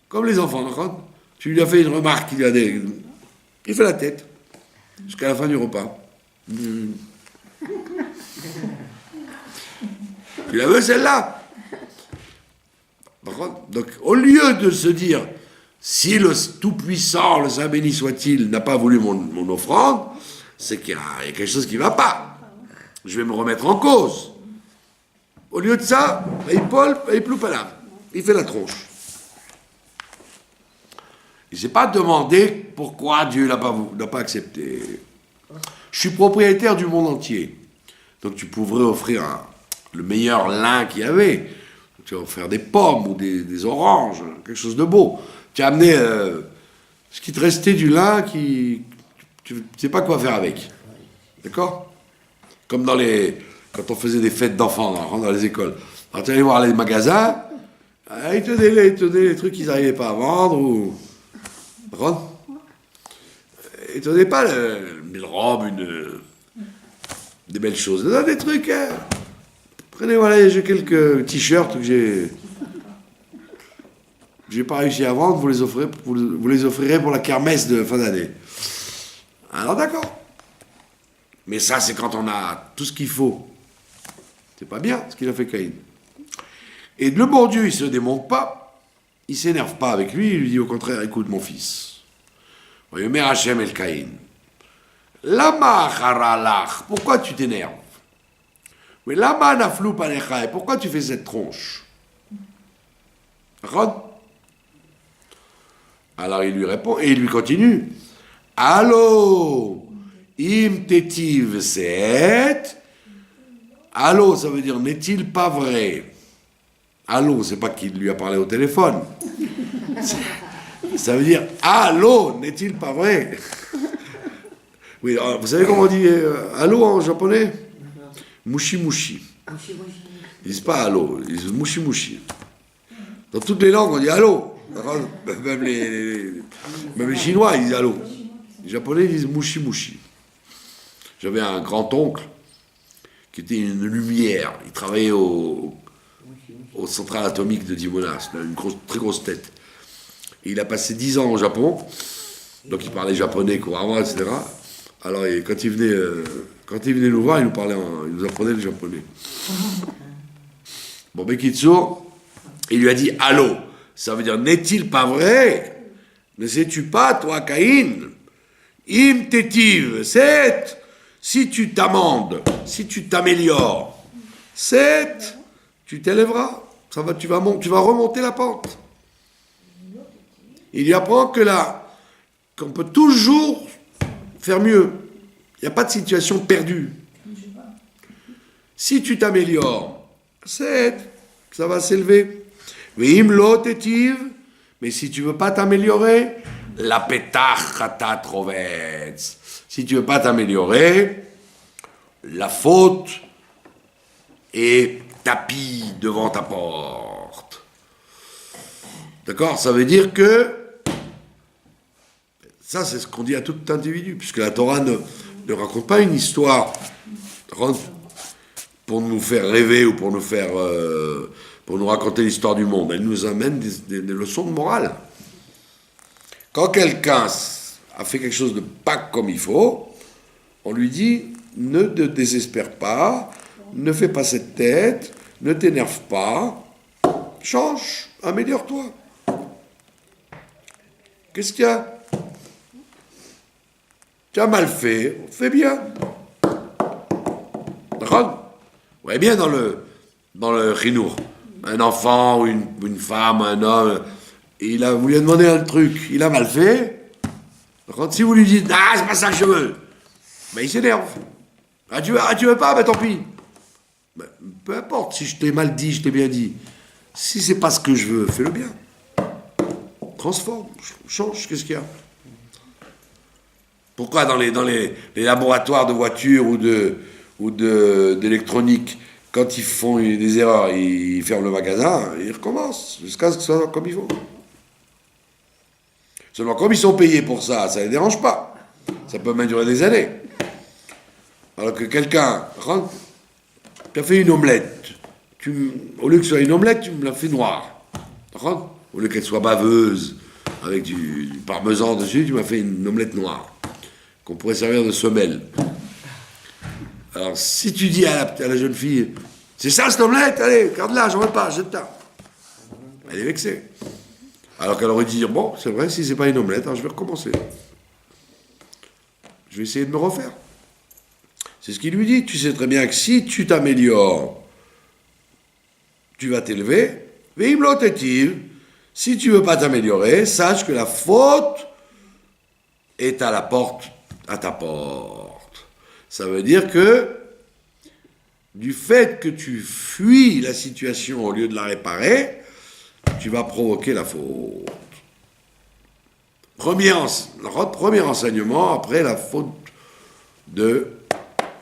Speaker 1: Comme les enfants, d'accord? Tu lui as fait une remarque, il fait la tête. Jusqu'à la fin du repas. Tu la veux celle-là? Donc au lieu de se dire, si le Tout-Puissant, le Saint béni soit-il, n'a pas voulu mon offrande, c'est qu'il y a quelque chose qui ne va pas. Je vais me remettre en cause. Au lieu de ça, il ploupe à l'âme. Il fait la tronche. Il ne s'est pas demandé pourquoi Dieu n'a pas accepté. Je suis propriétaire du monde entier. Donc tu pourrais offrir le meilleur lin qu'il y avait. Tu vas offrir des pommes ou des oranges, quelque chose de beau. Tu as amené ce qui te restait du lin, tu ne sais pas quoi faire avec. D'accord? Comme quand on faisait des fêtes d'enfants dans les écoles. Alors tu allais voir les magasins, ils te donnaient les trucs qu'ils n'arrivaient pas à vendre, ou... Ils te donnaient pas une robe, des belles choses. Ils te donnaient des trucs, hein. Prenez, voilà, j'ai quelques t-shirts que j'ai pas réussi à vendre, vous les offrirez pour la kermesse de fin d'année. Alors d'accord. Mais ça, c'est quand on a tout ce qu'il faut. C'est pas bien ce qu'il a fait Caïn. Et le bon Dieu, il se démonte pas, il s'énerve pas avec lui, il lui dit au contraire, écoute mon fils. Voyez, Hachem el Caïn. Lama haralach, pourquoi tu t'énerves? Mais lama naflou panecha, pourquoi tu fais cette tronche? Alors il lui répond, et il lui continue. Allô, im tetiv set. Allô, ça veut dire, n'est-il pas vrai? Allô, c'est pas qu'il lui a parlé au téléphone. Ça veut dire, allô, n'est-il pas vrai? Oui, vous savez comment on dit allô en japonais? Mouchi mouchi.
Speaker 2: Mouchi, mouchi.
Speaker 1: Ils disent pas allô, ils disent mouchi mouchi. Dans toutes les langues, on dit allô. Même les Chinois, ils disent allô. Les Japonais, ils disent mouchi mouchi. J'avais un grand-oncle qui était une lumière. Il travaillait aux centrales atomiques de Dimona. C'était une très grosse tête. Et il a passé 10 ans au Japon. Donc il parlait japonais couramment, etc. Alors quand il venait nous voir, il nous apprenait le japonais. Bon, Bekitsour, il lui a dit allô. Ça veut dire n'est-il pas vrai? Ne sais-tu pas, toi, Caïn? Im tetiv, c'est si tu t'amendes, si tu t'améliores, c'est tu t'élèveras. Tu vas remonter la pente. Il lui apprend qu'on peut toujours faire mieux. Il n'y a pas de situation perdue. Si tu t'améliores, ça va s'élever. Veim lo tetiv, mais si tu veux pas t'améliorer, la petach chata trovetz. Si tu veux pas t'améliorer, la faute est tapis devant ta porte. D'accord? Ça veut dire que ça, c'est ce qu'on dit à tout individu, puisque la Torah ne raconte pas une histoire pour nous faire rêver ou pour nous raconter l'histoire du monde. Elle nous amène des leçons de morale. Quand quelqu'un a fait quelque chose de pas comme il faut, on lui dit ne te désespère pas, ne fais pas cette tête, ne t'énerve pas, change, améliore-toi. Qu'est-ce qu'il y a? Tu as mal fait, fais bien. D'accord? Vous voyez bien dans le chinour, un enfant ou une femme, un homme, vous lui a demandé un truc, il a mal fait. D'accord? Si vous lui dites ah c'est pas ça que je veux, ben il s'énerve. Tu veux pas, ben tant pis. Ben, peu importe si je t'ai mal dit, je t'ai bien dit. Si c'est pas ce que je veux, fais-le bien. Transforme, change, qu'est-ce qu'il y a? Pourquoi dans les laboratoires de voitures ou d'électronique, quand ils font des erreurs, ils ferment le magasin, ils recommencent, jusqu'à ce que ça soit comme il faut. Seulement, comme ils sont payés pour ça, ça ne les dérange pas. Ça peut même durer des années. Alors que quelqu'un rentre, tu as fait une omelette. Au lieu que ce soit une omelette, tu me l'as fait noire. D'accord? Au lieu qu'elle soit baveuse, avec du parmesan dessus, tu m'as fait une omelette noire, qu'on pourrait servir de semelle. Alors, si tu dis à la jeune fille, c'est ça cette omelette, allez, garde-la, j'en veux pas, jette-la. Elle est vexée. Alors qu'elle aurait dit, bon, c'est vrai, si c'est pas une omelette, alors je vais recommencer. Je vais essayer de me refaire. C'est ce qu'il lui dit. Tu sais très bien que si tu t'améliores, tu vas t'élever. Veim lo tetiv. Si tu veux pas t'améliorer, sache que la faute est à ta porte. Ça veut dire que du fait que tu fuis la situation au lieu de la réparer, tu vas provoquer la faute. Premier enseignement après la faute de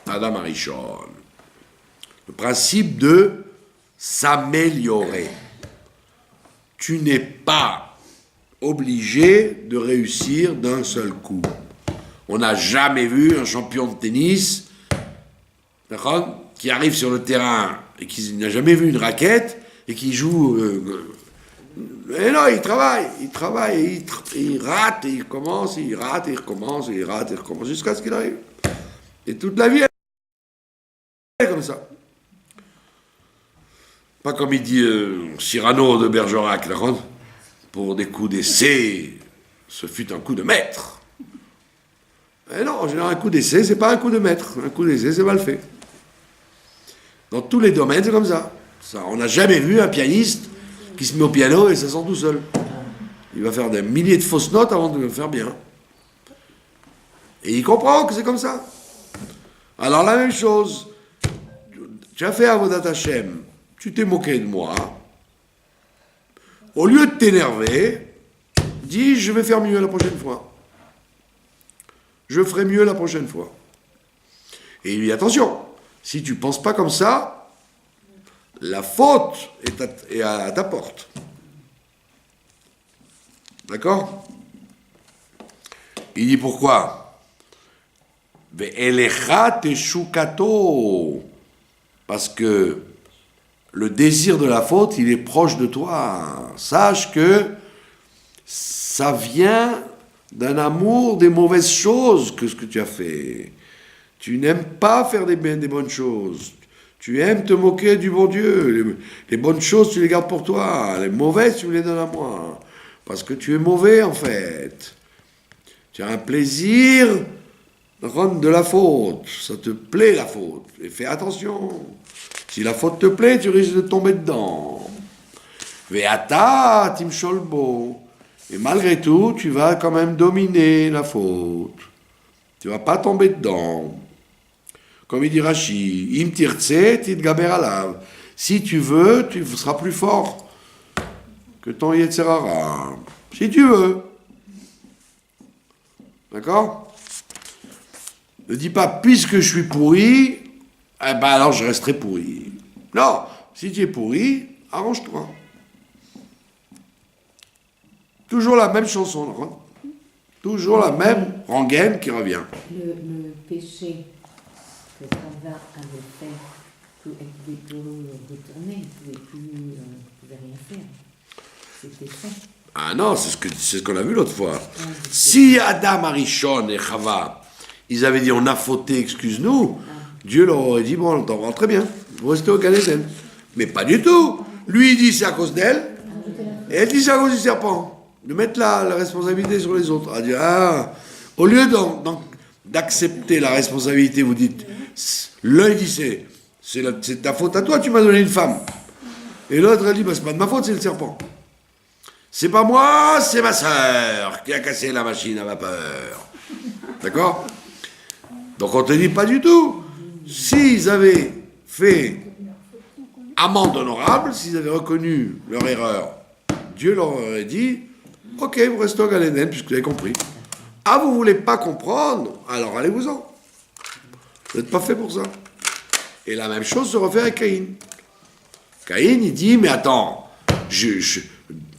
Speaker 1: Adam Arishon. Le principe de s'améliorer. Tu n'es pas obligé de réussir d'un seul coup. On n'a jamais vu un champion de tennis qui arrive sur le terrain et qui n'a jamais vu une raquette et qui joue. Mais non, il travaille, il rate, et il recommence, il rate, et il recommence, et il rate, et il recommence, jusqu'à ce qu'il arrive. Et toute la vie, elle est comme ça. Pas comme il dit Cyrano de Bergerac, pour des coups d'essai, ce fut un coup de maître. Et non, en général, un coup d'essai, c'est pas un coup de maître. Un coup d'essai, c'est mal fait. Dans tous les domaines, c'est comme ça. On n'a jamais vu un pianiste qui se met au piano et ça sent tout seul. Il va faire des milliers de fausses notes avant de le faire bien. Et il comprend que c'est comme ça. Alors la même chose, tu as fait Avodat Hashem, tu t'es moqué de moi. Au lieu de t'énerver, dis je vais faire mieux la prochaine fois. Je ferai mieux la prochaine fois. Et il dit attention, Si tu ne penses pas comme ça, la faute est à ta porte. D'accord? Il dit pourquoi? Ve'elecha teshukato. Parce que le désir de la faute, il est proche de toi. Sache que ça vient d'un amour des mauvaises choses que ce que tu as fait. Tu n'aimes pas faire des bonnes choses. Tu aimes te moquer du bon Dieu. Les bonnes choses, tu les gardes pour toi. Les mauvaises, tu me les donnes à moi. Parce que tu es mauvais, en fait. Tu as un plaisir de la faute. Ça te plaît, la faute. Et fais attention. Si la faute te plaît, tu risques de tomber dedans. Ve'ata timsholbo. Et malgré tout, tu vas quand même dominer la faute. Tu vas pas tomber dedans. Comme il dit Rashi, im tirtse titgaber alav. Si tu veux, tu seras plus fort que ton Yetzer Hara. Si tu veux. D'accord? Ne dis pas, puisque je suis pourri, eh ben alors je resterai pourri. Non, si tu es pourri, arrange-toi. Toujours la même chanson, d'accord? Toujours la même rengaine qui revient.
Speaker 3: Le péché que Chava avait fait, elle ne pouvait plus retourner, elle ne pouvait rien faire. C'était fait.
Speaker 1: Ah non, c'est ce qu'on a vu l'autre fois. Si Adam Arishon et Chava, ils avaient dit on a fauté, excuse-nous, Dieu leur aurait dit bon, on t'en rend très bien, vous restez au Gan Eden. Mais pas du tout. Lui il dit c'est à cause d'elle, et elle dit c'est à cause du serpent. De mettre la responsabilité sur les autres. À dire, au lieu d'accepter la responsabilité, vous dites, l'un dit c'est ta faute à toi, tu m'as donné une femme. Et l'autre elle dit, c'est pas de ma faute, c'est le serpent. C'est pas moi, c'est ma sœur qui a cassé la machine à vapeur. D'accord? Donc on te dit pas du tout. S'ils avaient fait amende honorable, s'ils avaient reconnu leur erreur, Dieu leur aurait dit, ok, vous restez au Gan Eden, puisque vous avez compris. Ah, vous voulez pas comprendre? Alors allez-vous-en. Vous n'êtes pas fait pour ça. Et la même chose se refait avec Caïn. Caïn, il dit, mais attends,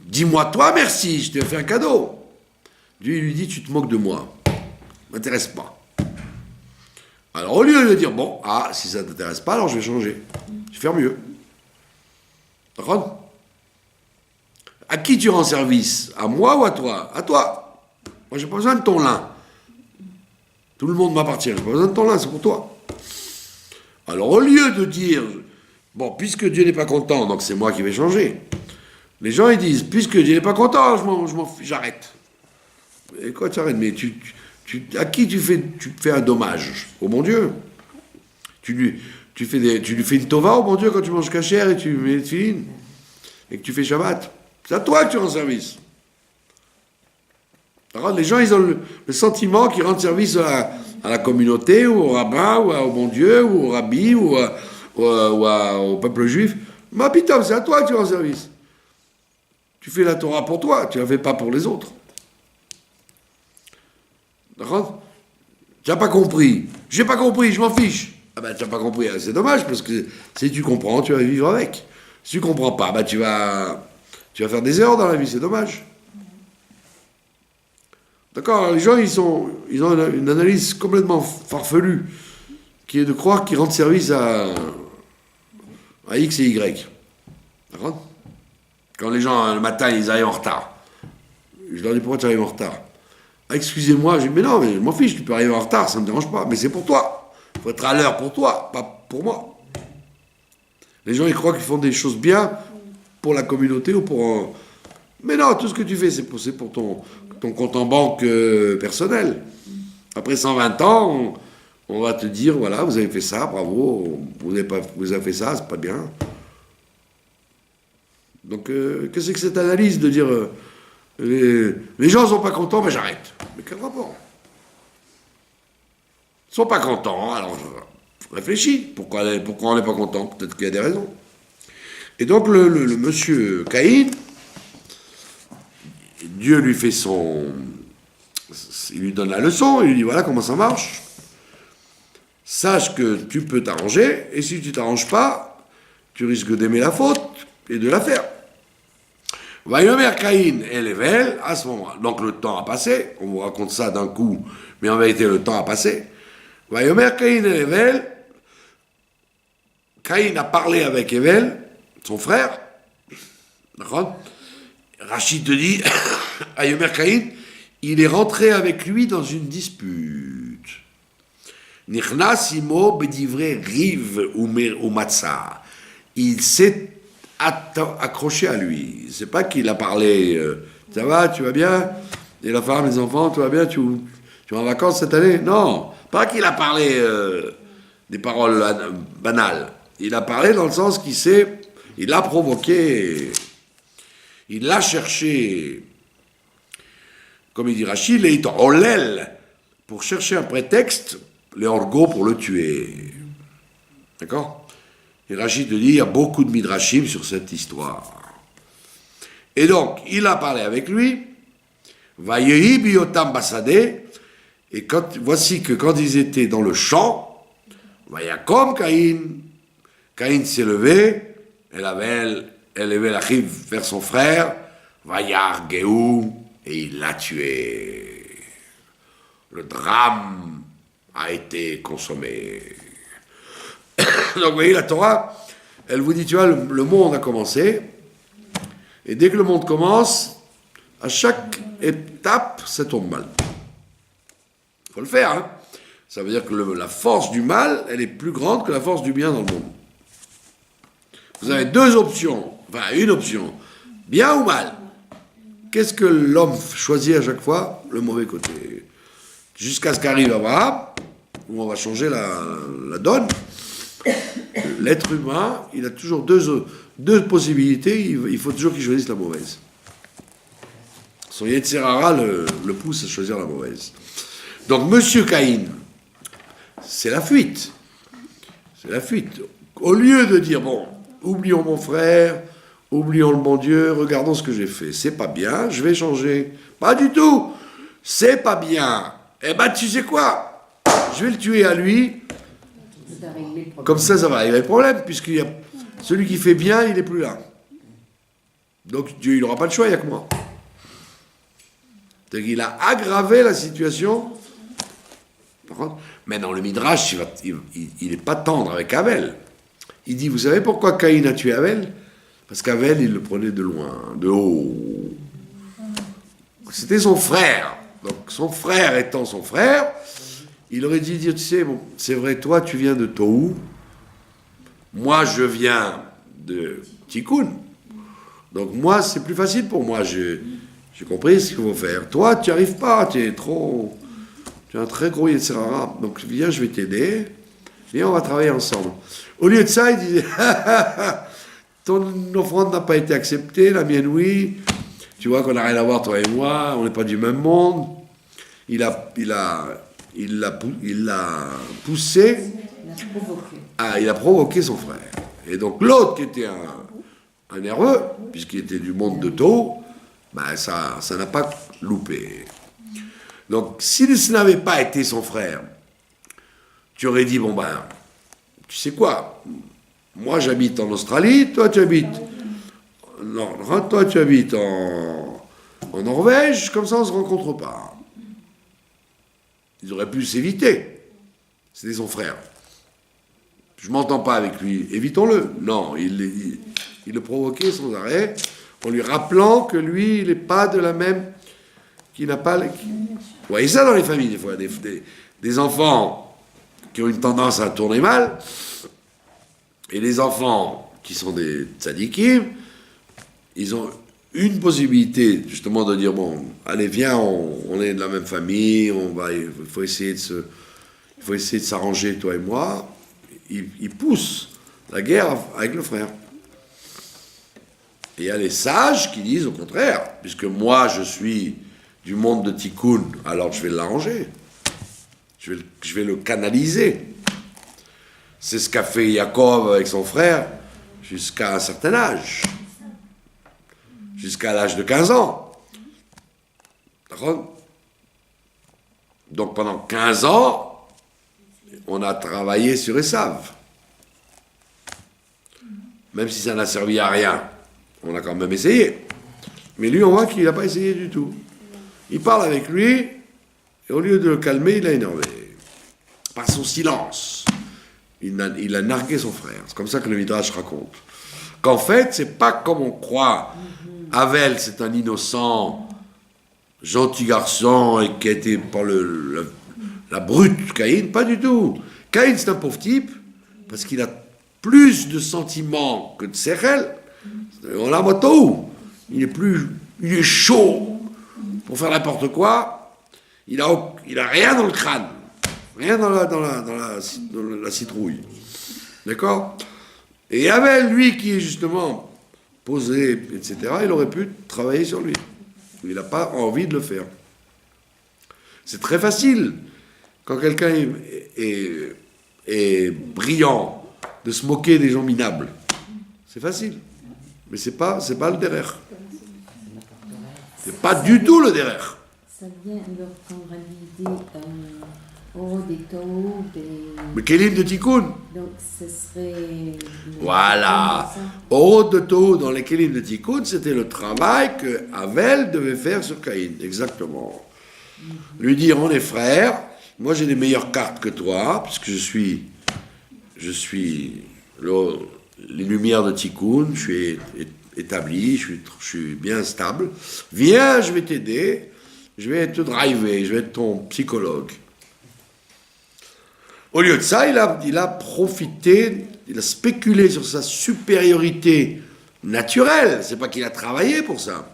Speaker 1: dis-moi toi merci, je t'ai fait un cadeau. Dieu, il lui dit, tu te moques de moi. M'intéresse pas. Alors au lieu de dire, bon, si ça ne t'intéresse pas, alors je vais changer. Je vais faire mieux. D'accord? À qui tu rends service? À moi ou à toi? À toi. Moi, j'ai pas besoin de ton lin. Tout le monde m'appartient. J'ai pas besoin de ton lin, c'est pour toi. Alors, au lieu de dire, bon, puisque Dieu n'est pas content, donc c'est moi qui vais changer. Les gens, ils disent, puisque Dieu n'est pas content, j'arrête. Et quoi, tu arrêtes? Mais à qui tu fais un dommage? Au bon Dieu. Tu lui fais une tova au bon Dieu quand tu manges cachère et tu mets les tefilines et que tu fais Shabbat. C'est à toi que tu rends service. Alors, les gens, ils ont le sentiment qu'ils rendent service à la communauté, ou au rabbin, ou au bon Dieu, ou au rabbi, ou au peuple juif. Ma pitom, c'est à toi que tu rends service. Tu fais la Torah pour toi, tu ne la fais pas pour les autres. D'accord? Tu n'as pas compris. J'ai pas compris, je m'en fiche. Ah ben, tu n'as pas compris, c'est dommage, parce que si tu comprends, tu vas vivre avec. Si tu ne comprends pas, ben, tu vas faire des erreurs dans la vie, c'est dommage. D'accord? Les gens, ils ont une analyse complètement farfelue, qui est de croire qu'ils rendent service à X et Y. D'accord? Quand les gens, le matin, ils arrivent en retard, je leur dis, pourquoi tu arrives en retard? Excusez-moi, je dis, mais non, mais je m'en fiche, tu peux arriver en retard, ça ne me dérange pas, mais c'est pour toi. Il faut être à l'heure pour toi, pas pour moi. Les gens, ils croient qu'ils font des choses bien pour la communauté ou pour... Mais non, tout ce que tu fais, c'est pour ton compte en banque personnel. Après 120 ans, on va te dire, voilà, vous avez fait ça, bravo, vous avez fait ça, c'est pas bien. Donc, qu'est-ce que c'est que cette analyse de dire, les gens ne sont pas contents, mais j'arrête. Mais quel rapport? Ils ne sont pas contents, alors réfléchis, pourquoi on n'est pas content? Peut-être qu'il y a des raisons. Et donc, le monsieur Caïn, Dieu lui fait il lui donne la leçon, il lui dit voilà comment ça marche. sache que tu peux t'arranger, et si tu t'arranges pas, tu risques d'aimer la faute et de la faire. Vayomer Caïn et Lével, à ce moment-là. Donc le temps a passé, on vous raconte ça d'un coup, mais en vérité le temps a passé. Vayomer Caïn et Lével, Caïn a parlé avec Evel, son frère, d'accord. Rachid te dit, Vayomer Caïn, il est rentré avec lui dans une dispute. Nichnas imo bedivre riv ou matzah. Il s'est accroché à lui. C'est pas qu'il a parlé, ça va, tu vas bien, et la femme, les enfants, tu vas bien, tu vas en vacances cette année. Non, pas qu'il a parlé des paroles banales. Il a parlé dans le sens il a provoqué, il l'a cherché, comme il dit Rachid, il est en l'aile, pour chercher un prétexte, les orgos pour le tuer. D'accord? Et Rachid te dit, il y a beaucoup de midrashim sur cette histoire. Et donc, il a parlé avec lui, Vayehi biotam basadeh, et voici que quand ils étaient dans le champ, Vayakom Caïn, Caïn s'est levé, elle élevait la chive vers son frère, Vayar Gehu, et il l'a tué. Le drame a été consommé. Donc vous voyez, la Torah, elle vous dit, tu vois, le monde a commencé, et dès que le monde commence, à chaque étape, ça tombe mal. Il faut le faire, hein. Ça veut dire que la force du mal, elle est plus grande que la force du bien dans le monde. Vous avez deux options, enfin une option, bien ou mal. Qu'est-ce que l'homme choisit à chaque fois? Le mauvais côté. Jusqu'à ce qu'arrive Abraham, où on va changer la donne. L'être humain, il a toujours deux possibilités, il faut toujours qu'il choisisse la mauvaise. Son Yetzer Hara le pousse à choisir la mauvaise. Donc, Monsieur Caïn, c'est la fuite. C'est la fuite. Au lieu de dire, bon, oublions mon frère, oublions le bon Dieu, regardons ce que j'ai fait. C'est pas bien, je vais changer. Pas du tout. C'est pas bien. Eh ben, tu sais quoi? Je vais le tuer à lui. Comme ça va régler le problème, puisqu'il y a celui qui fait bien, il n'est plus là. Donc Dieu, il n'aura pas le choix, il n'y a que moi. C'est-à-dire qu'il a aggravé la situation. Par contre, maintenant, le Midrash, il n'est pas tendre avec Abel. Il dit, vous savez pourquoi Caïn a tué Abel? Parce qu'Abel, il le prenait de loin, de haut. C'était son frère. Donc son frère étant son frère, il aurait dû dire, tu sais, bon, c'est vrai, toi, tu viens de Tohu, moi, je viens de Tikkun. Donc moi, c'est plus facile pour moi, j'ai compris ce qu'il faut faire. Toi, tu n'y arrives pas, tu as un très gros Yetzer Hara. Donc viens, je vais t'aider, viens, on va travailler ensemble. Au lieu de ça, il disait, ton offrande n'a pas été acceptée, la mienne oui, tu vois qu'on n'a rien à voir, toi et moi, on n'est pas du même monde. Il l'a poussé, il a provoqué son frère. Et donc l'autre qui était un nerveux, puisqu'il était du monde de Tau, ben ça n'a pas loupé. Donc si ce n'avait pas été son frère, tu aurais dit, bon ben, tu sais quoi, moi j'habite en Australie, toi tu habites en Norvège, comme ça on ne se rencontre pas. Ils auraient pu s'éviter. C'était son frère. Je ne m'entends pas avec lui. Évitons-le. Non, il le provoquait sans arrêt, en lui rappelant que lui, il n'est pas de la même... qu'il n'a pas... Vous voyez ça dans les familles, des fois. Des enfants qui ont une tendance à tourner mal, et les enfants qui sont des tzadikim, ils ont une possibilité, justement, de dire, bon, allez, viens, on est de la même famille, il faut essayer de s'arranger, toi et moi. Ils poussent la guerre avec le frère. Et il y a les sages qui disent au contraire, puisque moi, je suis du monde de Tikkun, alors je vais l'arranger. Je vais le canaliser. C'est ce qu'a fait Yaakov avec son frère jusqu'à un certain âge. Jusqu'à l'âge de 15 ans. D'accord? Donc pendant 15 ans, on a travaillé sur Esav. Même si ça n'a servi à rien, on a quand même essayé. Mais lui, on voit qu'il n'a pas essayé du tout. Il parle avec lui, et au lieu de le calmer, il l'a énervé. Par son silence, il a nargué son frère. C'est comme ça que le Midrash raconte. Qu'en fait, c'est pas comme on croit. Avel, c'est un innocent, gentil garçon, et qui a été par la brute Caïn. Pas du tout. Caïn, c'est un pauvre type, parce qu'il a plus de sentiments que de sérel. On l'a moto. Il est chaud pour faire n'importe quoi. Il a rien dans le crâne. Rien dans la citrouille. D'accord? Et Abel, lui, qui est justement posé, etc., il aurait pu travailler sur lui. Il n'a pas envie de le faire. C'est très facile, quand quelqu'un est brillant, de se moquer des gens minables. C'est facile. Mais c'est pas le derrière. C'est pas du tout le derrière.
Speaker 3: Ça vient alors prendre l'idée au des taux,
Speaker 1: Le Kélim de Tikkun.
Speaker 3: donc ce serait...
Speaker 1: Voilà. Au de Toho dans les Kélim de Tikkun, c'était le travail que Avel devait faire sur Caïn. Exactement. Lui dire, on est frères, moi j'ai des meilleures cartes que toi, puisque je suis les lumières de Tikkun, je suis établi, je suis bien stable. Viens, je vais t'aider, je vais te driver, je vais être ton psychologue. Au lieu de ça, il a profité, il a spéculé sur sa supériorité naturelle. C'est pas qu'il a travaillé pour ça.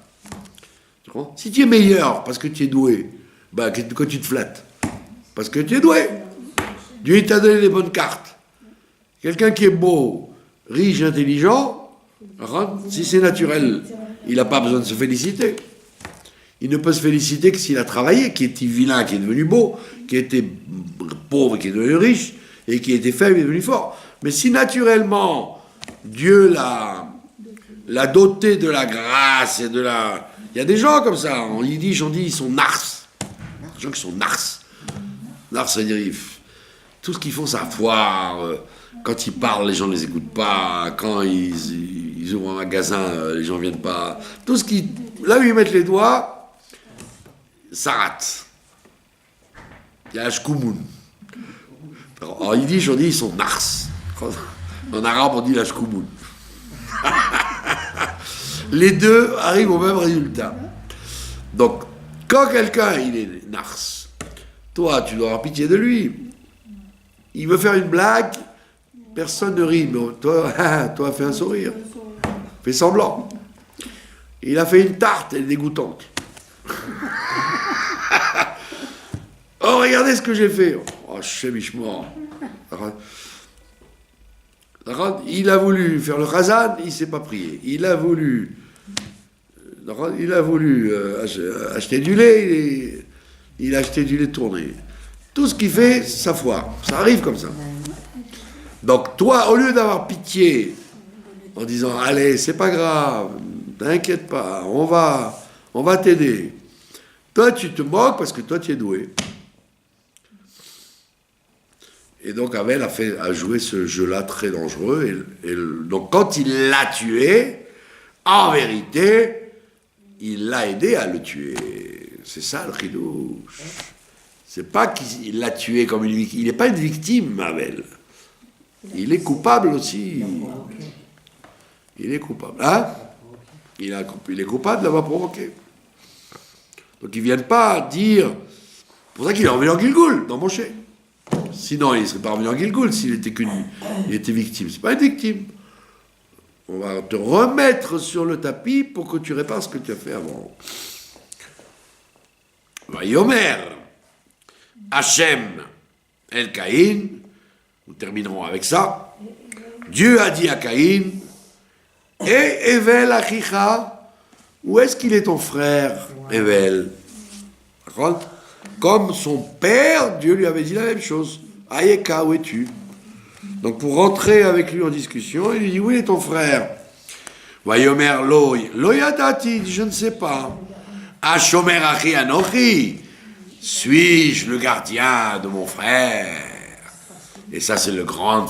Speaker 1: Si tu es meilleur parce que tu es doué, ben, que tu te flattes. Parce que tu es doué. Dieu t'a donné les bonnes cartes. Quelqu'un qui est beau, riche, intelligent, si c'est naturel, il n'a pas besoin de se féliciter. Il ne peut se féliciter que s'il a travaillé, qui était vilain, qui est devenu beau, qui était pauvre, qui est devenu riche, et qui était faible, qui est devenu fort. Mais si naturellement, Dieu l'a doté de la grâce et de la... Il y a des gens comme ça, en yiddish, on dit, ils sont nars. Des gens qui sont nars. Nars, c'est-à-dire, tout ce qu'ils font, ça foire. Quand ils parlent, les gens ne les écoutent pas. Quand ils ouvrent un magasin, les gens ne viennent pas. Tout ce qui... Là où ils mettent les doigts, ça rate. Il y a Ashkoumoun. En yiddish, on dit, ils sont nars. En arabe, on dit l'Ashkoumoun. Les deux arrivent au même résultat. Donc, quand quelqu'un, il est nars, toi, tu dois avoir pitié de lui. Il veut faire une blague, personne ne rit, mais toi, fais un sourire. Fais semblant. Il a fait une tarte, elle est dégoûtante. Oh, regardez ce que j'ai fait. Oh, chemichement. Il a voulu faire le Khazan, il ne s'est pas prié. Il a voulu acheter du lait, il a acheté du lait tourné. Tout ce qu'il fait, ça foire. Ça arrive comme ça. Donc toi, au lieu d'avoir pitié, en disant, allez, c'est pas grave, t'inquiète pas, on va t'aider. Toi, tu te moques parce que toi, tu es doué. Et donc, Abel a joué ce jeu-là très dangereux. Donc, quand il l'a tué, en vérité, il l'a aidé à le tuer. C'est ça, le chidouche. C'est pas qu'il l'a tué comme une victime. Il n'est pas une victime, Abel. Il est coupable aussi. Il est coupable. Hein? Il est coupable de l'avoir provoqué. Donc, ils ne viennent pas dire... C'est pour ça qu'il est revenu en Gilgoul, dans Moshe. Sinon, il ne serait pas revenu en Gilgoul s'il était victime. Ce n'est pas une victime. On va te remettre sur le tapis pour que tu répares ce que tu as fait avant. Vayomer, Hachem, El Caïn, nous terminerons avec ça. Dieu a dit à Caïn, et Evel Achicha, où est-ce qu'il est ton frère, Evel? Comme son père, Dieu lui avait dit la même chose. Ayeka, où es-tu? Donc pour rentrer avec lui en discussion, il lui dit, où est ton frère? Vayomer Loyadati, je ne sais pas. Ashomer Achi Anochi, suis-je le gardien de mon frère? Et ça, c'est le grand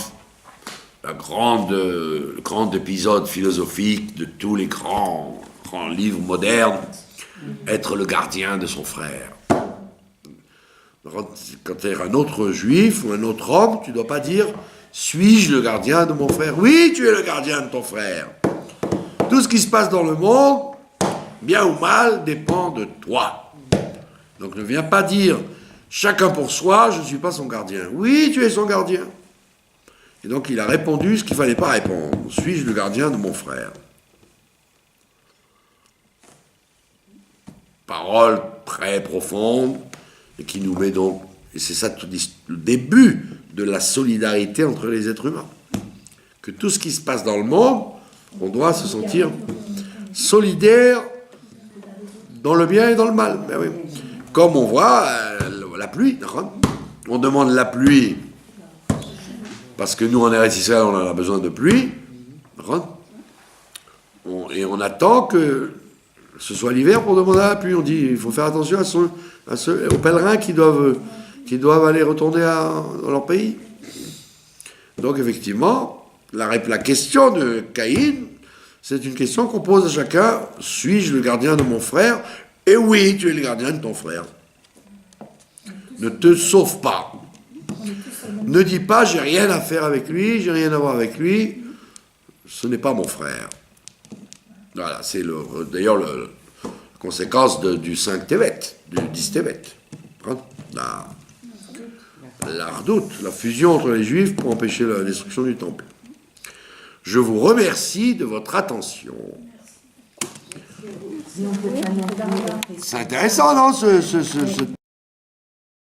Speaker 1: épisode philosophique de tous les grands livres modernes, être le gardien de son frère. Quand tu es un autre juif ou un autre homme, tu ne dois pas dire « Suis-je le gardien de mon frère ?» Oui, tu es le gardien de ton frère. Tout ce qui se passe dans le monde, bien ou mal, dépend de toi. Donc ne viens pas dire « Chacun pour soi, je ne suis pas son gardien. » Oui, tu es son gardien. Et donc il a répondu ce qu'il ne fallait pas répondre. « Suis-je le gardien de mon frère ?» Parole très profonde et qui nous met donc, et c'est ça tout le début de la solidarité entre les êtres humains. Que tout ce qui se passe dans le monde, on doit se sentir solidaire dans le bien et dans le mal. Ben oui. Comme on voit la pluie, on demande la pluie parce que nous en Eretz Israël on a besoin de pluie, et on attend que ce soit l'hiver pour demander la pluie. On dit il faut faire attention aux pèlerins qui doivent aller retourner dans leur pays. Donc effectivement, la question de Caïn, c'est une question qu'on pose à chacun. Suis-je le gardien de mon frère? Et oui, tu es le gardien de ton frère. Ne te sauve pas. Ne dis pas j'ai rien à faire avec lui, j'ai rien à voir avec lui. Ce n'est pas mon frère. Voilà, c'est d'ailleurs la conséquence du 5 Tevet, du 10 Tevet. La redoute, la fusion entre les Juifs pour empêcher la destruction du temple. Je vous remercie de votre attention. C'est intéressant, non, ce